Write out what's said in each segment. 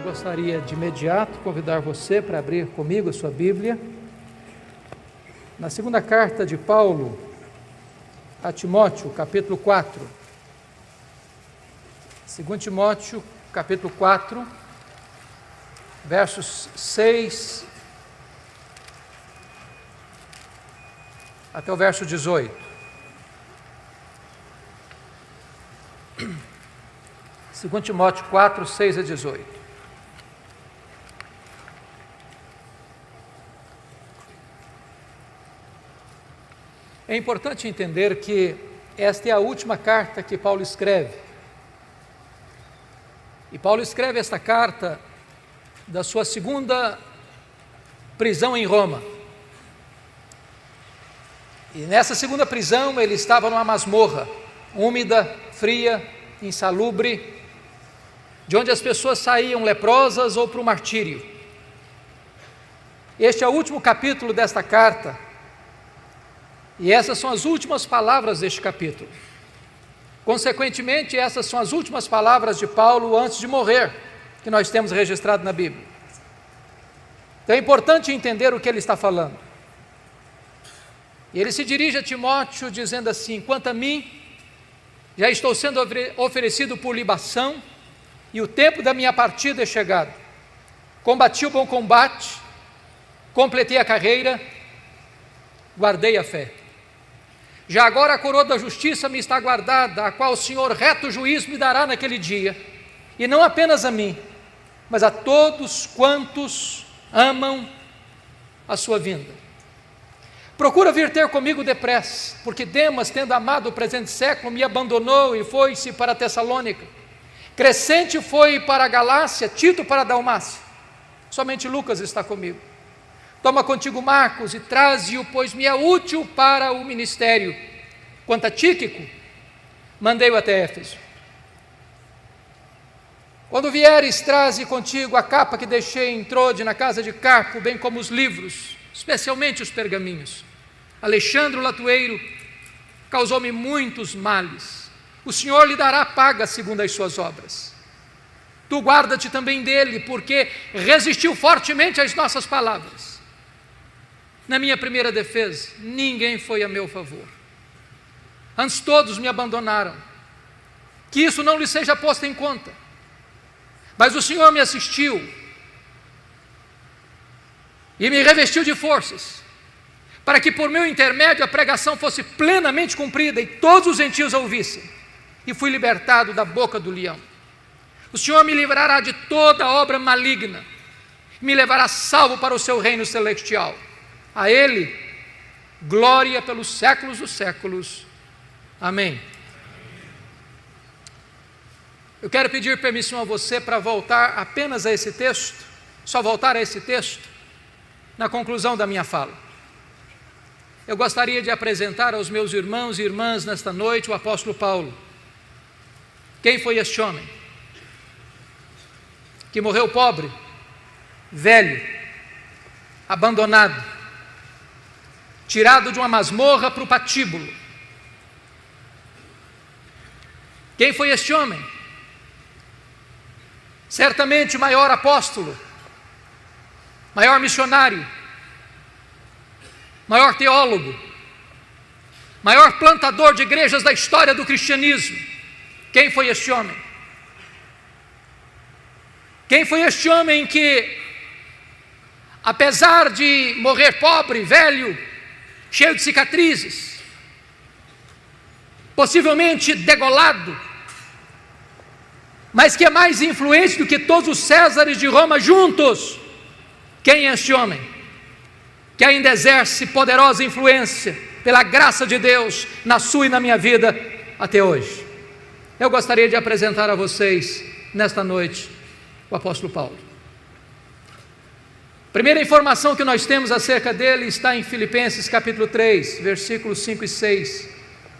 Gostaria de imediato convidar você para abrir comigo a sua Bíblia na segunda carta de Paulo a Timóteo, capítulo 4. 2 Timóteo, capítulo 4, versos 6 até o verso 18. 2 Timóteo 4, 6 a 18. É importante entender que esta é a última carta que Paulo escreve. E Paulo escreve esta carta da sua segunda prisão em Roma. E nessa segunda prisão ele estava numa masmorra, úmida, fria, insalubre, de onde as pessoas saíam leprosas ou para o martírio. Este é o último capítulo desta carta. E essas são as últimas palavras deste capítulo. Consequentemente, essas são as últimas palavras de Paulo antes de morrer, que nós temos registrado na Bíblia. Então é importante entender o que ele está falando. E ele se dirige a Timóteo dizendo assim: quanto a mim, já estou sendo oferecido por libação, e o tempo da minha partida é chegado. Combati o bom combate, completei a carreira, guardei a fé. Já agora a coroa da justiça me está guardada, a qual o Senhor reto juiz me dará naquele dia, e não apenas a mim, mas a todos quantos amam a sua vinda. Procura vir ter comigo depressa, porque Demas, tendo amado o presente século, me abandonou e foi-se para Tessalônica. Crescente foi para a Galácia, Tito para a Dalmácia. Somente Lucas está comigo. Toma contigo Marcos e traze-o, pois me é útil para o ministério. Quanto a Tíquico, mandei-o até Éfeso. Quando vieres, traze contigo a capa que deixei em Trode, na casa de Carpo, bem como os livros, especialmente os pergaminhos. Alexandre o latueiro causou-me muitos males. O Senhor lhe dará paga segundo as suas obras. Tu guarda-te também dele, porque resistiu fortemente às nossas palavras. Na minha primeira defesa, ninguém foi a meu favor. Antes todos me abandonaram. Que isso não lhe seja posto em conta. Mas o Senhor me assistiu e me revestiu de forças, para que por meu intermédio a pregação fosse plenamente cumprida e todos os gentios a ouvissem. E fui libertado da boca do leão. O Senhor me livrará de toda obra maligna, me levará salvo para o seu reino celestial. A Ele, glória pelos séculos dos séculos. Amém. Eu quero pedir permissão a você para voltar apenas a esse texto, só voltar a esse texto, na conclusão da minha fala. Eu gostaria de apresentar aos meus irmãos e irmãs nesta noite o apóstolo Paulo. Quem foi este homem? Que morreu pobre, velho, abandonado, tirado de uma masmorra para o patíbulo. Quem foi este homem? Certamente o maior apóstolo, maior missionário, maior teólogo, maior plantador de igrejas da história do cristianismo. Quem foi este homem? Quem foi este homem que, apesar de morrer pobre, velho, cheio de cicatrizes, possivelmente degolado, mas que é mais influente do que todos os Césares de Roma juntos? Quem é este homem? Que ainda exerce poderosa influência, pela graça de Deus, na sua e na minha vida, até hoje. Eu gostaria de apresentar a vocês, nesta noite, o apóstolo Paulo. Primeira informação que nós temos acerca dele está em Filipenses capítulo 3, versículos 5 e 6,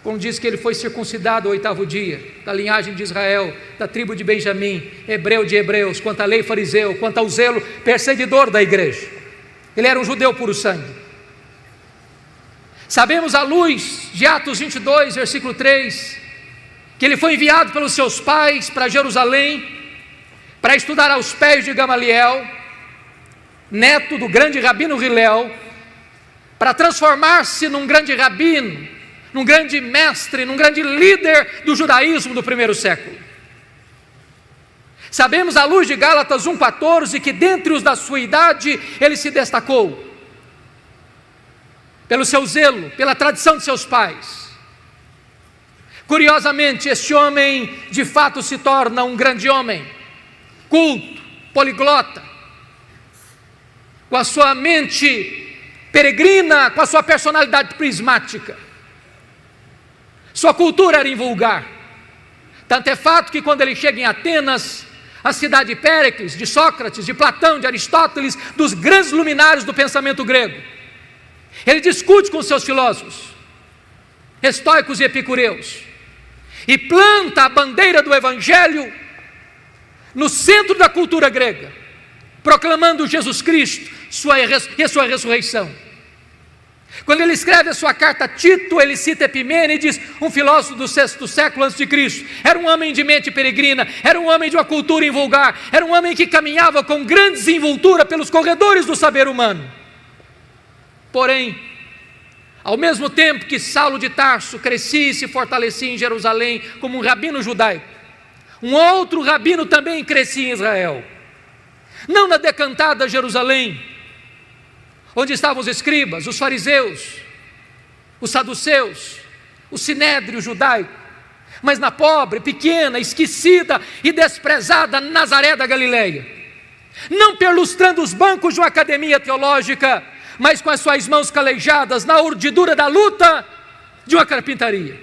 quando diz que ele foi circuncidado ao 8º dia, da linhagem de Israel, da tribo de Benjamim, hebreu de hebreus, quanto à lei fariseu, quanto ao zelo perseguidor da igreja. Ele era um judeu puro sangue. Sabemos à luz de Atos 22, versículo 3, que ele foi enviado pelos seus pais para Jerusalém, para estudar aos pés de Gamaliel, neto do grande rabino Hilel, para transformar-se num grande rabino, num grande mestre, num grande líder do judaísmo do primeiro século. Sabemos à luz de Gálatas 1,14 que dentre os da sua idade ele se destacou pelo seu zelo, pela tradição de seus pais. Curiosamente, este homem de fato se torna um grande homem, culto, poliglota, com a sua mente peregrina, com a sua personalidade prismática. Sua cultura era invulgar. Tanto é fato que quando ele chega em Atenas, a cidade de Péricles, de Sócrates, de Platão, de Aristóteles, dos grandes luminares do pensamento grego, ele discute com seus filósofos, estoicos e epicureus, e planta a bandeira do Evangelho no centro da cultura grega, proclamando Jesus Cristo e a sua ressurreição. Quando ele escreve a sua carta a Tito, ele cita Epimênides, um filósofo do 6º século a.C. Era um homem de mente peregrina, era um homem de uma cultura invulgar, era um homem que caminhava com grande desenvoltura pelos corredores do saber humano. Porém, ao mesmo tempo que Saulo de Tarso crescia e se fortalecia em Jerusalém como um rabino judaico, um outro rabino também crescia em Israel, não na decantada Jerusalém, onde estavam os escribas, os fariseus, os saduceus, o sinédrio judaico, mas na pobre, pequena, esquecida e desprezada Nazaré da Galileia, não perlustrando os bancos de uma academia teológica, mas com as suas mãos calejadas na urdidura da luta de uma carpintaria.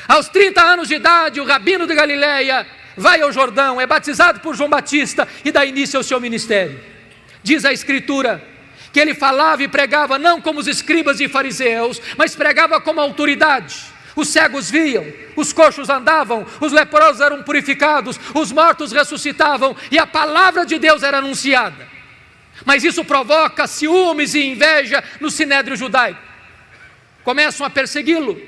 Aos 30 anos de idade, o rabino de Galileia vai ao Jordão, é batizado por João Batista e dá início ao seu ministério. Diz a Escritura que ele falava e pregava não como os escribas e fariseus, mas pregava como autoridade. Os cegos viam, os coxos andavam, os leprosos eram purificados, os mortos ressuscitavam e a palavra de Deus era anunciada. Mas isso provoca ciúmes e inveja no sinédrio judaico. Começam a persegui-lo,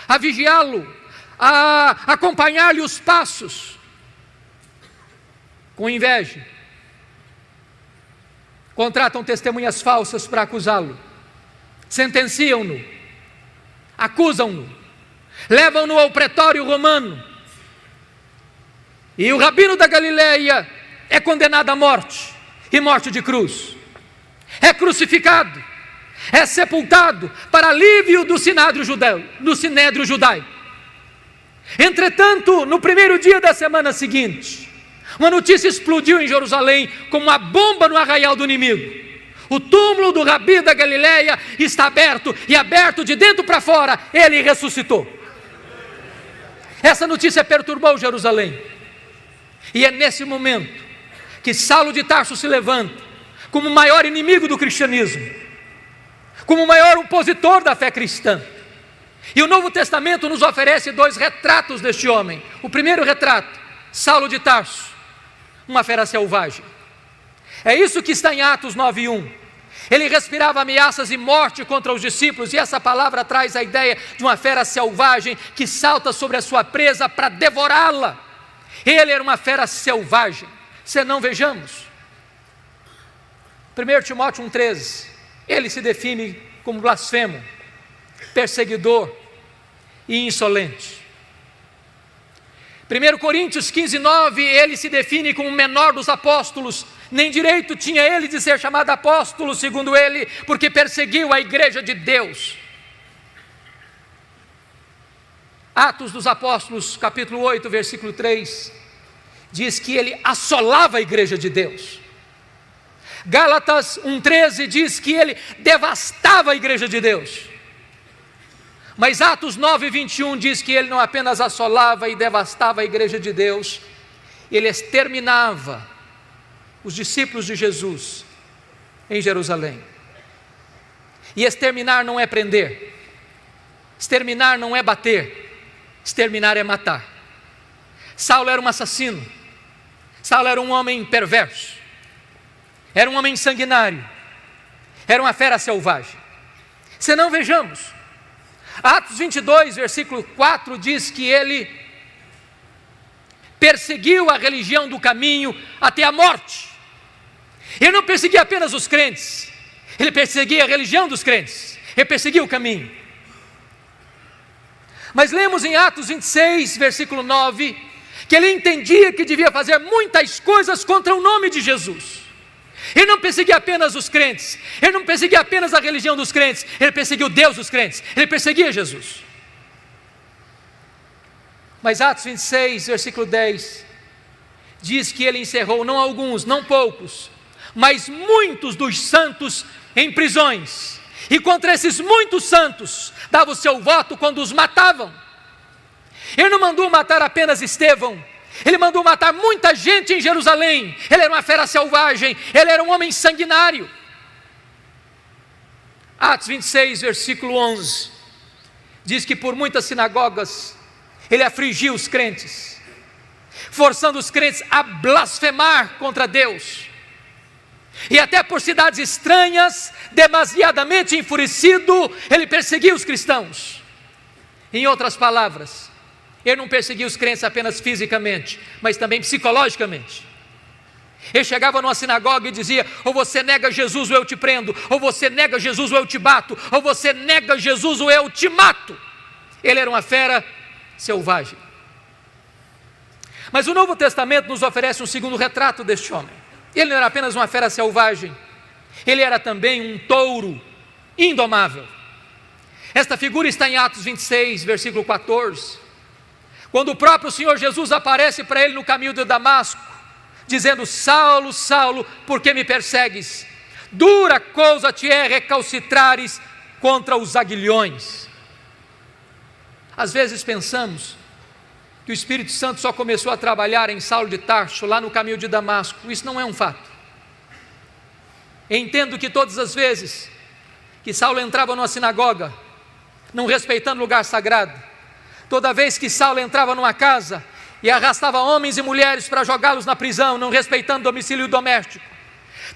a vigiá-lo, a acompanhar-lhe os passos, com inveja. Contratam testemunhas falsas para acusá-lo, sentenciam-no, acusam-no, levam-no ao pretório romano, e o rabino da Galileia é condenado à morte, e morte de cruz, é crucificado, é sepultado para alívio do sinédrio judaico. Entretanto, no primeiro dia da semana seguinte, uma notícia explodiu em Jerusalém como uma bomba no arraial do inimigo. O túmulo do Rabi da Galileia está aberto, e aberto de dentro para fora, ele ressuscitou. Essa notícia perturbou Jerusalém, e é nesse momento que Saulo de Tarso se levanta como o maior inimigo do cristianismo, como o maior opositor da fé cristã. E o Novo Testamento nos oferece 2 retratos deste homem. O primeiro retrato, Saulo de Tarso, uma fera selvagem. É isso que está em Atos 9:1. Ele respirava ameaças e morte contra os discípulos, e essa palavra traz a ideia de uma fera selvagem que salta sobre a sua presa para devorá-la. Ele era uma fera selvagem. Senão, vejamos, 1 Timóteo 1,13, ele se define como blasfemo, perseguidor e insolente. 1 Coríntios 15:9, ele se define como o menor dos apóstolos, nem direito tinha ele de ser chamado apóstolo, segundo ele, porque perseguiu a igreja de Deus. Atos dos Apóstolos, capítulo 8, versículo 3, diz que ele assolava a igreja de Deus. Gálatas 1,13 diz que ele devastava a igreja de Deus. Mas Atos 9:21 diz que ele não apenas assolava e devastava a igreja de Deus, ele exterminava os discípulos de Jesus em Jerusalém. E exterminar não é prender, exterminar não é bater, exterminar é matar. Saulo era um assassino, Saulo era um homem perverso, era um homem sanguinário, era uma fera selvagem. Senão, vejamos, Atos 22, versículo 4 diz que ele perseguiu a religião do caminho até a morte. Ele não perseguia apenas os crentes, ele perseguia a religião dos crentes, ele perseguia o caminho. Mas lemos em Atos 26, versículo 9, que ele entendia que devia fazer muitas coisas contra o nome de Jesus. Ele não perseguia apenas os crentes, ele não perseguia apenas a religião dos crentes, ele perseguia o Deus dos crentes, ele perseguia Jesus. Mas Atos 26, versículo 10, diz que ele encerrou não alguns, não poucos, mas muitos dos santos em prisões. E contra esses muitos santos, dava o seu voto quando os matavam. Ele não mandou matar apenas Estevão, ele mandou matar muita gente em Jerusalém. Ele era uma fera selvagem, ele era um homem sanguinário. Atos 26, versículo 11, diz que por muitas sinagogas, ele afligiu os crentes, forçando os crentes a blasfemar contra Deus. E até por cidades estranhas, demasiadamente enfurecido, ele perseguia os cristãos. Em outras palavras, ele não perseguia os crentes apenas fisicamente, mas também psicologicamente. Ele chegava numa sinagoga e dizia: ou você nega Jesus ou eu te prendo, ou você nega Jesus ou eu te bato, ou você nega Jesus ou eu te mato. Ele era uma fera selvagem. Mas o Novo Testamento nos oferece um segundo retrato deste homem. Ele não era apenas uma fera selvagem, ele era também um touro indomável. Esta figura está em Atos 26, versículo 14, quando o próprio Senhor Jesus aparece para ele no caminho de Damasco, dizendo: Saulo, Saulo, por que me persegues? Dura coisa te é recalcitrares contra os aguilhões. Às vezes pensamos que o Espírito Santo só começou a trabalhar em Saulo de Tarso, lá no caminho de Damasco. Isso não é um fato. Entendo que todas as vezes que Saulo entrava numa sinagoga, não respeitando lugar sagrado, toda vez que Saulo entrava numa casa e arrastava homens e mulheres para jogá-los na prisão, não respeitando domicílio doméstico,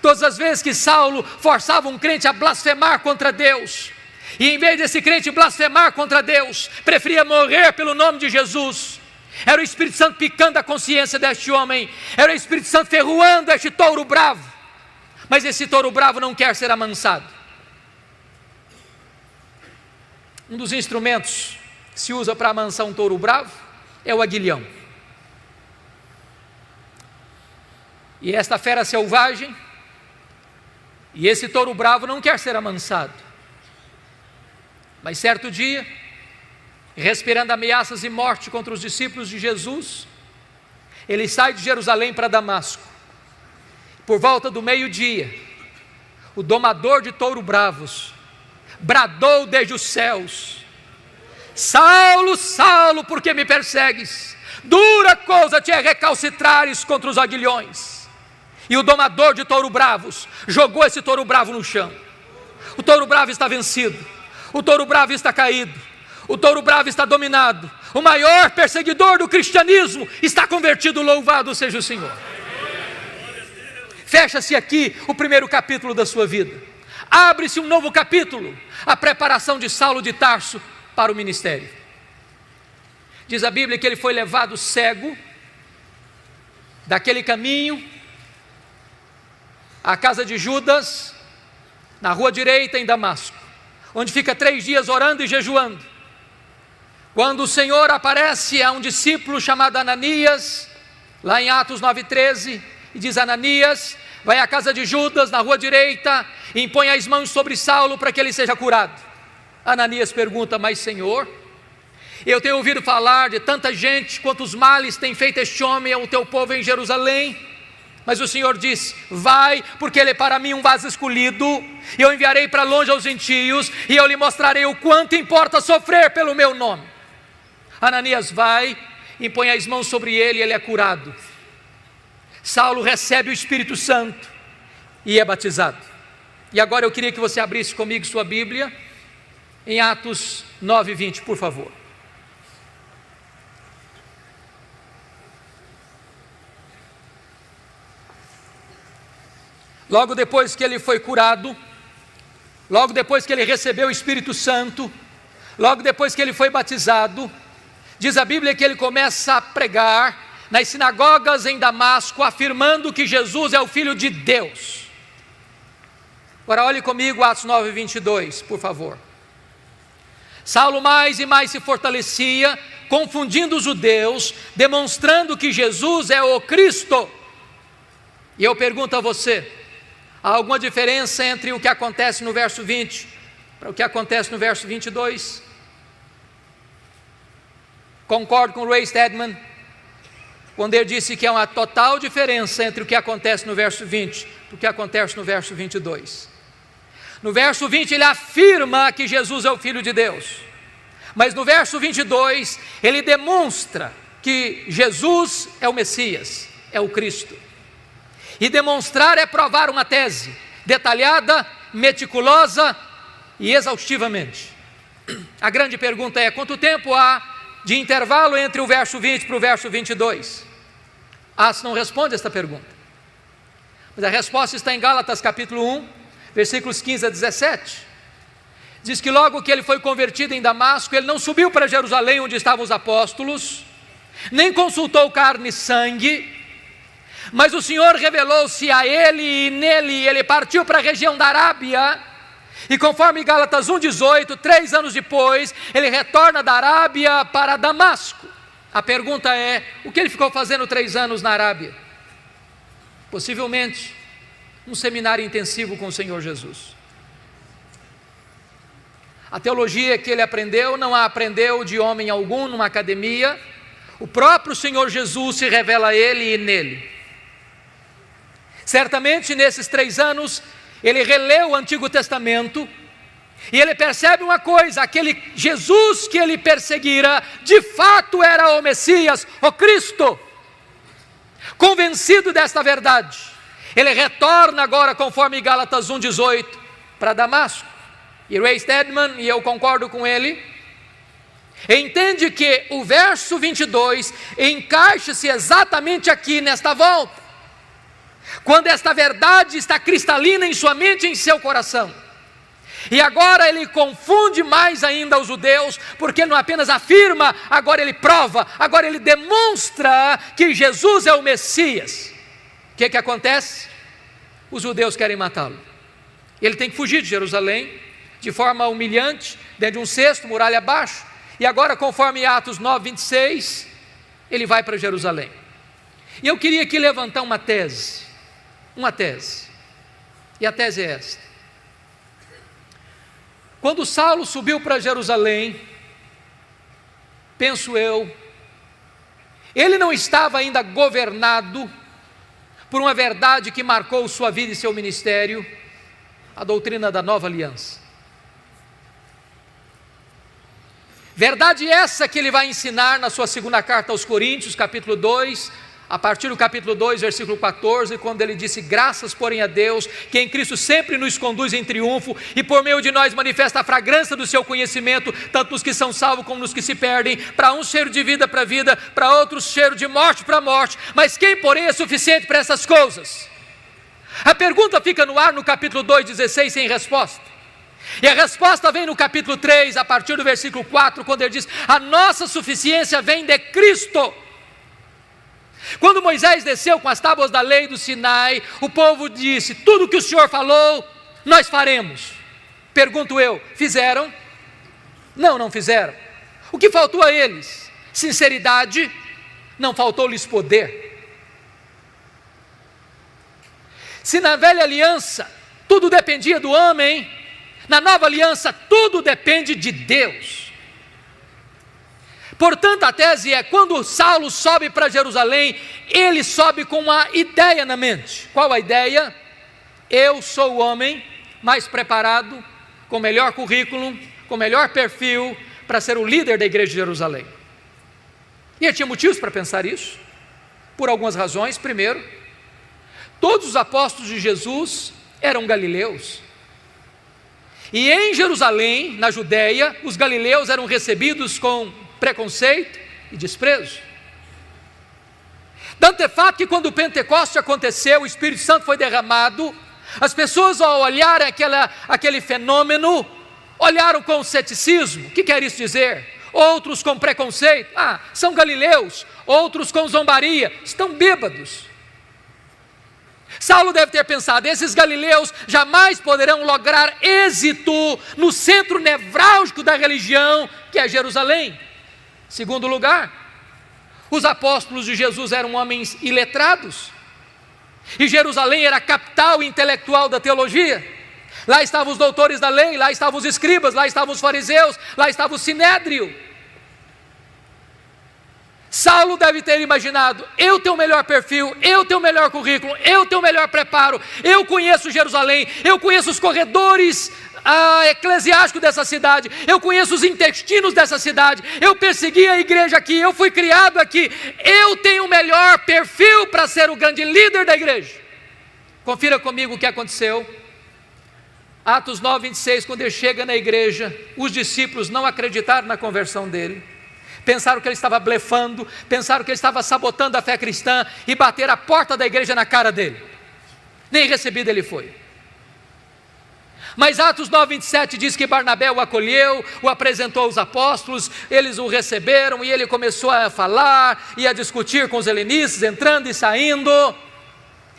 todas as vezes que Saulo forçava um crente a blasfemar contra Deus, e em vez desse crente blasfemar contra Deus, preferia morrer pelo nome de Jesus, era o Espírito Santo picando a consciência deste homem, era o Espírito Santo ferroando este touro bravo. Mas esse touro bravo não quer ser amansado. Um dos instrumentos que se usa para amansar um touro bravo é o aguilhão. E esta fera selvagem, e esse touro bravo não quer ser amansado. Mas certo dia, respirando ameaças e morte contra os discípulos de Jesus, ele sai de Jerusalém para Damasco. Por volta do meio-dia, o domador de touro bravos bradou desde os céus: Saulo, Saulo, por que me persegues? Dura coisa te é recalcitrares contra os aguilhões. E o domador de touro bravos jogou esse touro bravo no chão. O touro bravo está vencido, o touro bravo está caído, o touro bravo está dominado, o maior perseguidor do cristianismo está convertido. Louvado seja o Senhor. Fecha-se aqui o primeiro capítulo da sua vida, abre-se um novo capítulo, a preparação de Saulo de Tarso para o ministério. Diz a Bíblia que ele foi levado cego daquele caminho à casa de Judas, na rua direita em Damasco, onde fica 3 dias orando e jejuando. Quando o Senhor aparece a um discípulo chamado Ananias, lá em Atos 9,13, e diz: Ananias, vai à casa de Judas, na rua direita, e impõe as mãos sobre Saulo para que ele seja curado. Ananias pergunta: mas Senhor, eu tenho ouvido falar de tanta gente, quantos males tem feito este homem ao teu povo em Jerusalém. Mas o Senhor disse: vai, porque ele é para mim um vaso escolhido, e eu enviarei para longe aos gentios, e eu lhe mostrarei o quanto importa sofrer pelo meu nome. Ananias vai, impõe as mãos sobre ele e ele é curado. Saulo recebe o Espírito Santo e é batizado. E agora eu queria que você abrisse comigo sua Bíblia em Atos 9:20, por favor. Logo depois que ele foi curado, logo depois que ele recebeu o Espírito Santo, logo depois que ele foi batizado, diz a Bíblia que ele começa a pregar nas sinagogas em Damasco, afirmando que Jesus é o Filho de Deus. Agora olhe comigo Atos 9:22, por favor. Saulo mais e mais se fortalecia, confundindo os judeus, demonstrando que Jesus é o Cristo. E eu pergunto a você, há alguma diferença entre o que acontece no verso 20 para o que acontece no verso 22? Concordo com Ray Stedman, quando ele disse que há uma total diferença entre o que acontece no verso 20 e o que acontece no verso 22. No verso 20 ele afirma que Jesus é o Filho de Deus, mas no verso 22 ele demonstra que Jesus é o Messias, é o Cristo. E demonstrar é provar uma tese, detalhada, meticulosa e exaustivamente. A grande pergunta é, quanto tempo há de intervalo entre o verso 20 para o verso 22? Atos não responde esta pergunta, mas a resposta está em Gálatas capítulo 1, versículos 15 a 17. Diz que logo que ele foi convertido em Damasco, ele não subiu para Jerusalém onde estavam os apóstolos, nem consultou carne e sangue, mas o Senhor revelou-se a ele, e nele ele partiu para a região da Arábia, e conforme Gálatas 1,18, 3 anos depois, ele retorna da Arábia para Damasco. A pergunta é, o que ele ficou fazendo 3 anos na Arábia? Possivelmente um seminário intensivo com o Senhor Jesus. A teologia que ele aprendeu, não a aprendeu de homem algum, numa academia. O próprio Senhor Jesus se revela a ele e nele. Certamente nesses 3 anos, ele releu o Antigo Testamento, e ele percebe uma coisa, aquele Jesus que ele perseguira, de fato era o Messias, o Cristo. Convencido desta verdade, ele retorna agora, conforme Gálatas 1,18, para Damasco. E Ray Stedman, e eu concordo com ele, entende que o verso 22 encaixa-se exatamente aqui nesta volta, quando esta verdade está cristalina em sua mente e em seu coração. E agora ele confunde mais ainda os judeus, porque ele não apenas afirma, agora ele prova, agora ele demonstra que Jesus é o Messias. O que acontece? Os judeus querem matá-lo. Ele tem que fugir de Jerusalém, de forma humilhante, dentro de um cesto, muralha abaixo, e agora, conforme Atos 9:26, ele vai para Jerusalém. E eu queria aqui levantar uma tese, e a tese é esta: quando Saulo subiu para Jerusalém, penso eu, ele não estava ainda governado por uma verdade que marcou sua vida e seu ministério, a doutrina da nova aliança. Verdade essa que ele vai ensinar na sua segunda carta aos Coríntios, capítulo 2, a partir do capítulo 2, versículo 14, quando ele disse: graças, porém, a Deus, que em Cristo sempre nos conduz em triunfo, e por meio de nós manifesta a fragrância do seu conhecimento, tanto nos que são salvos como nos que se perdem. Para uns cheiro de vida para vida, para outros cheiro de morte para morte. Mas quem, porém, é suficiente para essas coisas? A pergunta fica no ar no capítulo 2:16 sem resposta. E a resposta vem no capítulo 3, a partir do versículo 4, quando ele diz: a nossa suficiência vem de Cristo. Quando Moisés desceu com as tábuas da lei do Sinai, o povo disse: tudo que o Senhor falou, nós faremos. Pergunto eu, fizeram? Não, não fizeram. O que faltou a eles? Sinceridade. Não faltou-lhes poder. Se na velha aliança tudo dependia do homem, na nova aliança tudo depende de Deus. Portanto, a tese é, quando Saulo sobe para Jerusalém, ele sobe com uma ideia na mente. Qual a ideia? Eu sou o homem mais preparado, com melhor currículo, com melhor perfil, para ser o líder da igreja de Jerusalém. E ele tinha motivos para pensar isso, por algumas razões. Primeiro, todos os apóstolos de Jesus eram galileus. E em Jerusalém, na Judéia, os galileus eram recebidos com preconceito e desprezo. Tanto é fato que quando o Pentecoste aconteceu, o Espírito Santo foi derramado, as pessoas, ao olharem aquele fenômeno, olharam com ceticismo. O que quer isso dizer? outros com preconceito. São galileus, outros com zombaria, estão bêbados. Saulo deve ter pensado: esses galileus jamais poderão lograr êxito no centro nevrálgico da religião, que é Jerusalém. Segundo lugar, os apóstolos de Jesus eram homens iletrados, e Jerusalém era a capital intelectual da teologia. Lá estavam os doutores da lei, lá estavam os escribas, lá estavam os fariseus, lá estava o sinédrio. Saulo deve ter imaginado: eu tenho o melhor perfil, eu tenho o melhor currículo, eu tenho o melhor preparo, eu conheço Jerusalém, eu conheço os corredores eclesiásticos dessa cidade, eu conheço os intestinos dessa cidade, eu persegui a igreja aqui, eu fui criado aqui, eu tenho o melhor perfil para ser o grande líder da igreja. Confira comigo o que aconteceu. Atos 9, 26, quando ele chega na igreja, os discípulos não acreditaram na conversão dele, pensaram que ele estava blefando, pensaram que ele estava sabotando a fé cristã, e bateram a porta da igreja na cara dele. Nem recebido ele foi. Mas Atos 9, 27 diz que Barnabé o acolheu, o apresentou aos apóstolos, eles o receberam, e ele começou a falar e a discutir com os helenistas, entrando e saindo,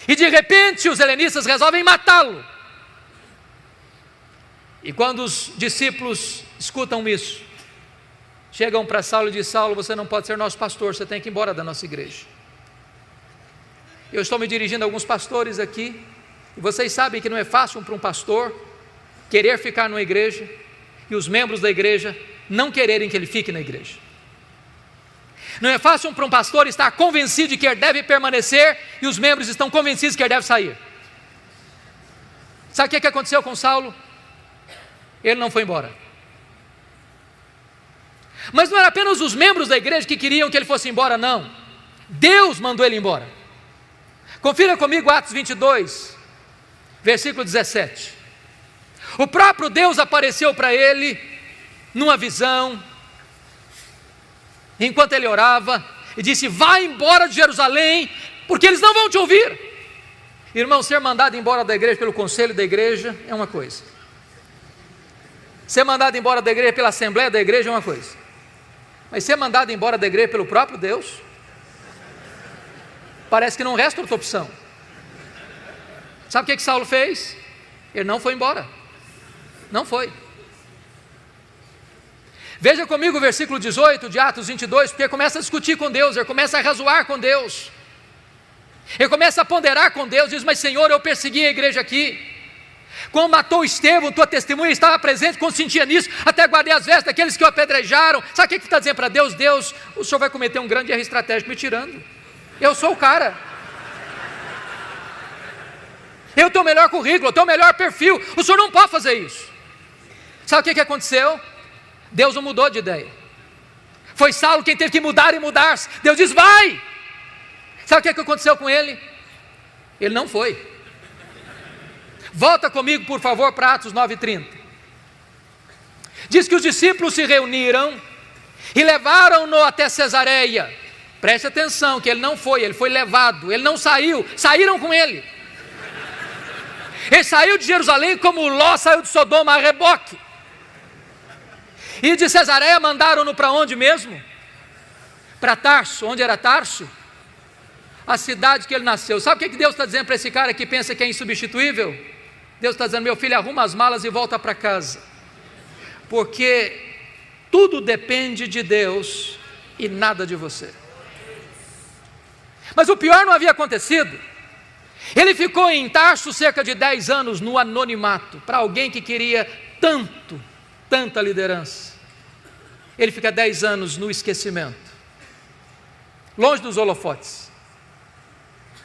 e de repente os helenistas resolvem matá-lo. E quando os discípulos escutam isso, chegam para Saulo e dizem: Saulo, você não pode ser nosso pastor, você tem que ir embora da nossa igreja. Eu estou me dirigindo a alguns pastores aqui, e vocês sabem que não é fácil para um pastor querer ficar numa igreja, e os membros da igreja não quererem que ele fique na igreja. Não é fácil para um pastor estar convencido de que ele deve permanecer, e os membros estão convencidos que ele deve sair. Sabe o que aconteceu com Saulo? Ele não foi embora. Mas não era apenas os membros da igreja que queriam que ele fosse embora, não. Deus mandou ele embora. Confira comigo Atos 22, versículo 17. O próprio Deus apareceu para ele numa visão, enquanto ele orava, e disse: vai embora de Jerusalém, porque eles não vão te ouvir. Irmão, ser mandado embora da igreja pelo conselho da igreja é uma coisa, ser mandado embora da igreja pela assembleia da igreja é uma coisa, mas ser mandado embora da igreja pelo próprio Deus, parece que não resta outra opção. Sabe o que Saulo fez? Ele não foi embora. Não foi. Veja comigo o versículo 18 de Atos 22, porque começa a discutir com Deus, ele começa a razoar com Deus, ele começa a ponderar com Deus, diz: mas Senhor, eu persegui a igreja aqui, quando matou Estevão, tua testemunha estava presente, consentia nisso, até guardei as vestes daqueles que o apedrejaram. Sabe o que está dizendo para Deus? Deus, o Senhor vai cometer um grande erro estratégico me tirando, eu sou o cara, eu tenho o melhor currículo, eu tenho o melhor perfil, o Senhor não pode fazer isso. Sabe o que aconteceu? Deus não mudou de ideia, foi Saulo quem teve que mudar e mudar-se. Deus diz: vai. Sabe o que aconteceu com ele? Ele não foi. Volta comigo, por favor, para Atos 9:30. Diz que os discípulos se reuniram e levaram-no até Cesareia. Preste atenção que ele não foi, ele foi levado, ele não saiu, saíram com ele. Ele saiu de Jerusalém como Ló saiu de Sodoma a reboque. E de Cesareia mandaram-no para onde mesmo? Para Tarso. Onde era Tarso? A cidade que ele nasceu. Sabe o que Deus está dizendo para esse cara que pensa que é insubstituível? Deus está dizendo: meu filho, arruma as malas e volta para casa, porque tudo depende de Deus e nada de você. Mas o pior não havia acontecido. Ele ficou em Tarso cerca de 10 anos no anonimato. Para alguém que queria tanta liderança, ele fica 10 anos no esquecimento, longe dos holofotes.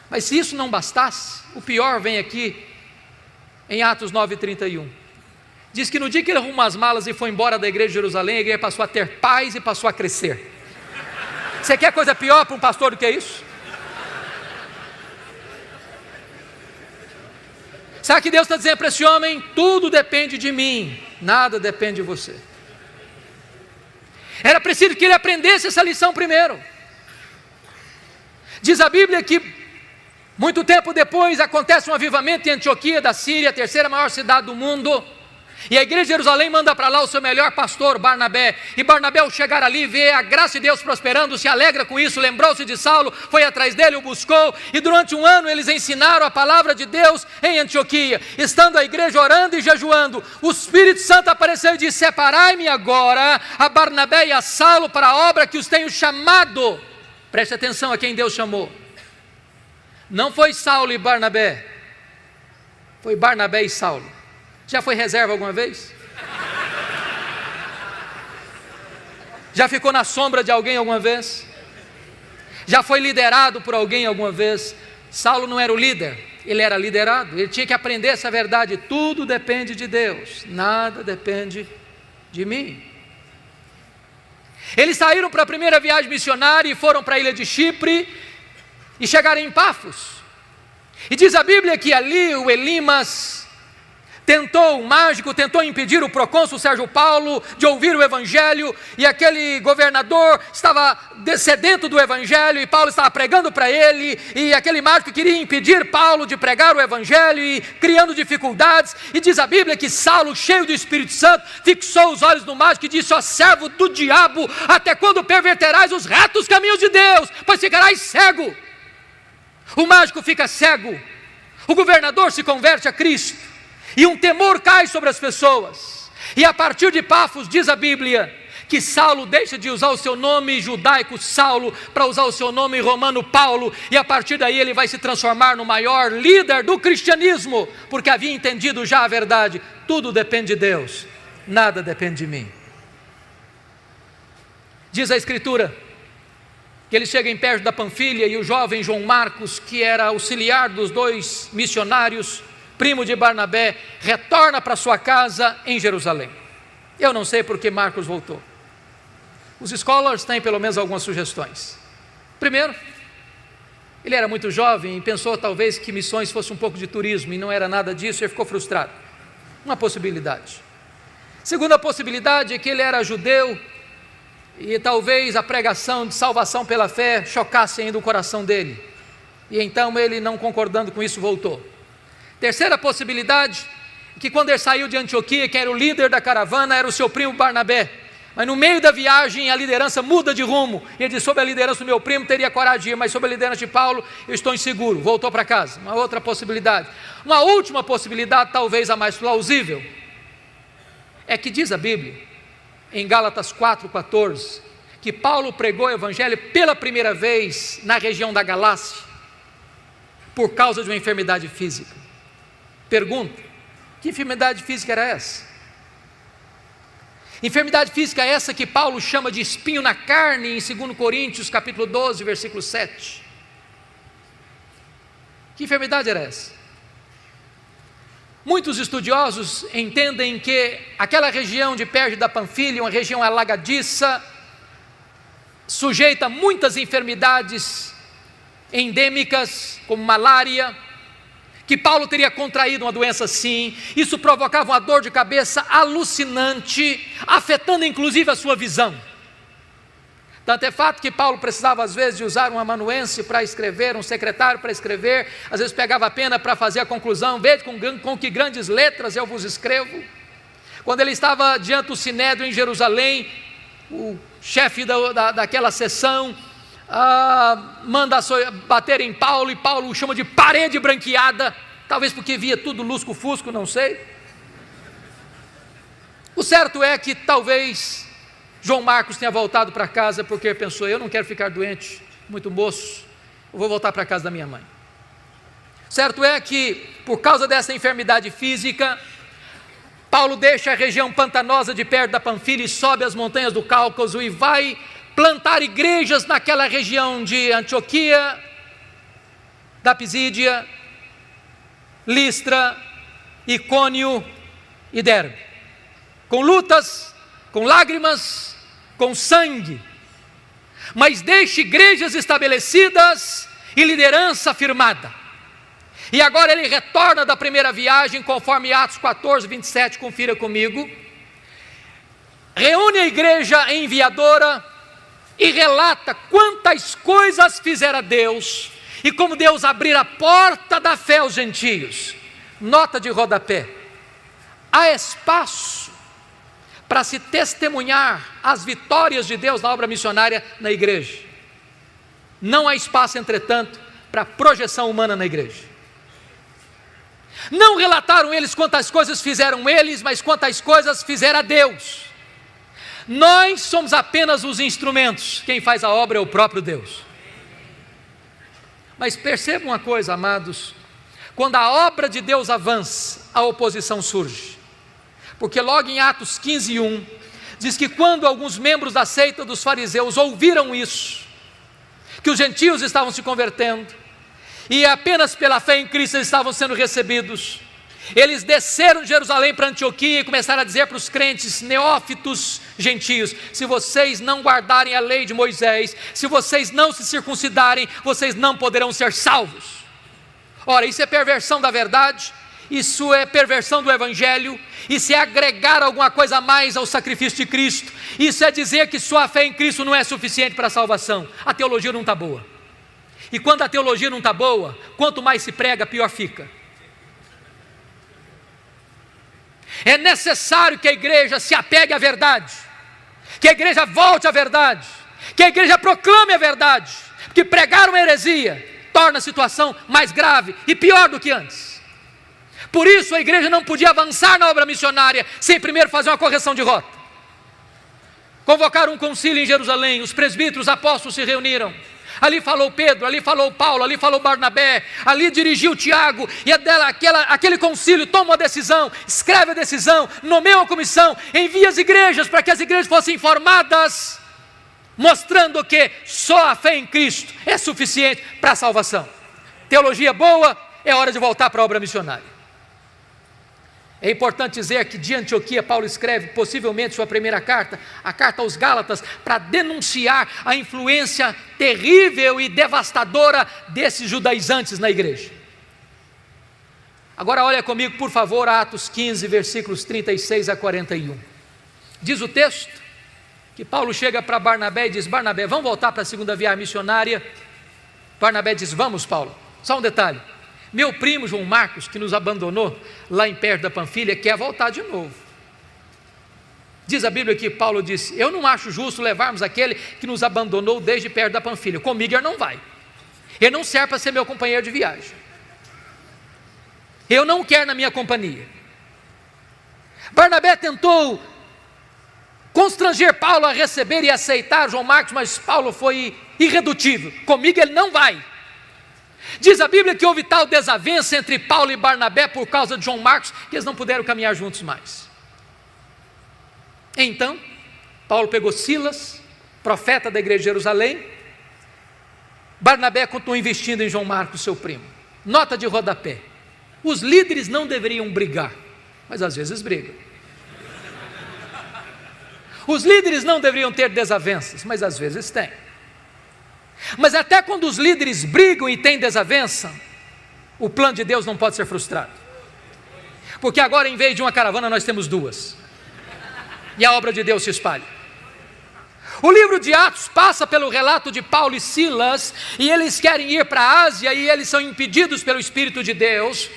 Mas se isso não bastasse, o pior vem aqui em Atos 9:31. Diz que no dia que ele arrumou as malas e foi embora da igreja de Jerusalém, a igreja passou a ter paz e passou a crescer. Você quer coisa pior para um pastor do que isso? Sabe o que Deus está dizendo para esse homem? Tudo depende de mim, nada depende de você. Era preciso que ele aprendesse essa lição primeiro. Diz a Bíblia que muito tempo depois acontece um avivamento em Antioquia da Síria, a terceira maior cidade do mundo, E a igreja de Jerusalém manda para lá o seu melhor pastor, Barnabé. E Barnabé, ao chegar ali, vê a graça de Deus prosperando, se alegra com isso, lembrou-se de Saulo, foi atrás dele, o buscou. E durante um ano eles ensinaram a palavra de Deus em Antioquia. Estando a igreja orando e jejuando, o Espírito Santo apareceu e disse: separai-me agora a Barnabé e a Saulo para a obra que os tenho chamado. Preste atenção a quem Deus chamou. Não foi Saulo e Barnabé, foi Barnabé e Saulo. Já foi reserva alguma vez? Já ficou na sombra de alguém alguma vez? Já foi liderado por alguém alguma vez? Saulo não era o líder, ele era liderado. Ele tinha que aprender essa verdade: tudo depende de Deus, nada depende de mim. Eles saíram para a primeira viagem missionária e foram para a ilha de Chipre e chegaram em Pafos. E diz a Bíblia que ali o Elimas tentou, um mágico, tentou impedir o procônsul Sérgio Paulo de ouvir o evangelho, e aquele governador estava sedento do evangelho, e Paulo estava pregando para ele, e aquele mágico queria impedir Paulo de pregar o evangelho, e criando dificuldades. E diz a Bíblia que Saulo, cheio do Espírito Santo, fixou os olhos no mágico e disse: ó servo do diabo, até quando perverterás os retos caminhos de Deus, pois ficarás cego. O mágico fica cego, o governador se converte a Cristo, e um temor cai sobre as pessoas. E a partir de Pafos, diz a Bíblia, que Saulo deixa de usar o seu nome judaico Saulo para usar o seu nome romano Paulo, e a partir daí ele vai se transformar no maior líder do cristianismo, porque havia entendido já a verdade: tudo depende de Deus, nada depende de mim. Diz a Escritura que ele chega em perto da Panfilha, e o jovem João Marcos, que era auxiliar dos dois missionários, primo de Barnabé, retorna para sua casa em Jerusalém. Eu não sei por que Marcos voltou. Os scholars têm pelo menos algumas sugestões. Primeiro, ele era muito jovem e pensou talvez que missões fosse um pouco de turismo, e não era nada disso, e ele ficou frustrado. Uma possibilidade. Segunda possibilidade é que ele era judeu e talvez a pregação de salvação pela fé chocasse ainda o coração dele, e então ele, não concordando com isso, voltou. Terceira possibilidade, que quando ele saiu de Antioquia, que era o líder da caravana, era o seu primo Barnabé, mas no meio da viagem a liderança muda de rumo, e ele diz: sob a liderança do meu primo teria coragem de ir, mas sob a liderança de Paulo eu estou inseguro, voltou para casa. Uma outra possibilidade. Uma última possibilidade, talvez a mais plausível, é que diz a Bíblia, em Gálatas 4,14, que Paulo pregou o evangelho pela primeira vez na região da Galácia, por causa de uma enfermidade física. Pergunta: que enfermidade física era essa? Enfermidade física essa que Paulo chama de espinho na carne, em 2 Coríntios capítulo 12, versículo 7. Que enfermidade era essa? Muitos estudiosos entendem que aquela região de perto da Panfilha, uma região alagadiça, sujeita a muitas enfermidades endêmicas, como malária, que Paulo teria contraído uma doença assim. Isso provocava uma dor de cabeça alucinante, afetando inclusive a sua visão. Tanto é fato que Paulo precisava às vezes de usar um amanuense para escrever, um secretário para escrever, às vezes pegava a pena para fazer a conclusão: veja com que grandes letras eu vos escrevo. Quando ele estava diante do Sinédrio em Jerusalém, o chefe daquela sessão manda bater em Paulo, e Paulo o chama de parede branqueada, talvez porque via tudo lusco-fusco, não sei. O certo é que talvez João Marcos tenha voltado para casa porque pensou: eu não quero ficar doente, muito moço, eu vou voltar para a casa da minha mãe. Certo é que, por causa dessa enfermidade física, Paulo deixa a região pantanosa de perto da Panfilha e sobe as montanhas do Cáucaso e vai plantar igrejas naquela região de Antioquia, da Pisídia, Listra, Icônio e Derbe, com lutas, com lágrimas, com sangue, mas deixa igrejas estabelecidas e liderança firmada. E agora ele retorna da primeira viagem, conforme Atos 14, 27, confira comigo. Reúne a igreja enviadora e relata quantas coisas fizera Deus, e como Deus abrira a porta da fé aos gentios. Nota de rodapé: há espaço para se testemunhar as vitórias de Deus na obra missionária na igreja. Não há espaço, entretanto, para projeção humana na igreja. Não relataram eles quantas coisas fizeram eles, mas quantas coisas fizera Deus. Nós somos apenas os instrumentos, quem faz a obra é o próprio Deus. Mas percebam uma coisa, amados, quando a obra de Deus avança, a oposição surge. Porque logo em Atos 15:1, diz que quando alguns membros da seita dos fariseus ouviram isso, que os gentios estavam se convertendo, e apenas pela fé em Cristo eles estavam sendo recebidos, eles desceram de Jerusalém para Antioquia e começaram a dizer para os crentes neófitos gentios: se vocês não guardarem a lei de Moisés, se vocês não se circuncidarem, vocês não poderão ser salvos. Ora, isso é perversão da verdade, isso é perversão do Evangelho, isso é agregar alguma coisa a mais ao sacrifício de Cristo, isso é dizer que só a fé em Cristo não é suficiente para a salvação. A teologia não está boa, e quando a teologia não está boa, quanto mais se prega, pior fica. É necessário que a igreja se apegue à verdade, que a igreja volte à verdade, que a igreja proclame a verdade, porque pregar uma heresia torna a situação mais grave e pior do que antes. Por isso a igreja não podia avançar na obra missionária sem primeiro fazer uma correção de rota. Convocaram um concílio em Jerusalém, os presbíteros, os apóstolos se reuniram. Ali falou Pedro, ali falou Paulo, ali falou Barnabé, ali dirigiu Tiago, e aquele concílio toma uma decisão, escreve a decisão, nomeia uma comissão, envia as igrejas para que as igrejas fossem informadas, mostrando que só a fé em Cristo é suficiente para a salvação. Teologia boa, é hora de voltar para a obra missionária. É importante dizer que de Antioquia Paulo escreve possivelmente sua primeira carta, a carta aos Gálatas, para denunciar a influência terrível e devastadora desses judaizantes na igreja. Agora olha comigo, por favor, Atos 15, versículos 36 a 41. Diz o texto que Paulo chega para Barnabé e diz: Barnabé, vamos voltar para a segunda viagem missionária? Barnabé diz: vamos, Paulo. Só um detalhe: meu primo João Marcos, que nos abandonou lá em perto da Panfilha, quer voltar de novo. Diz a Bíblia que Paulo disse: eu não acho justo levarmos aquele que nos abandonou desde perto da Panfilha. Comigo ele não vai. Ele não serve para ser meu companheiro de viagem. Eu não quero na minha companhia. Barnabé tentou constranger Paulo a receber e aceitar João Marcos, mas Paulo foi irredutível. Comigo ele não vai. Diz a Bíblia que houve tal desavença entre Paulo e Barnabé por causa de João Marcos, que eles não puderam caminhar juntos mais. Então, Paulo pegou Silas, profeta da igreja de Jerusalém. Barnabé continuou investindo em João Marcos, seu primo. Nota de rodapé: os líderes não deveriam brigar, mas às vezes brigam. Os líderes não deveriam ter desavenças, mas às vezes têm. Mas até quando os líderes brigam e têm desavença, o plano de Deus não pode ser frustrado. Porque agora, em vez de uma caravana, nós temos duas. E a obra de Deus se espalha. O livro de Atos passa pelo relato de Paulo e Silas, e eles querem ir para a Ásia, e eles são impedidos pelo Espírito de Deus.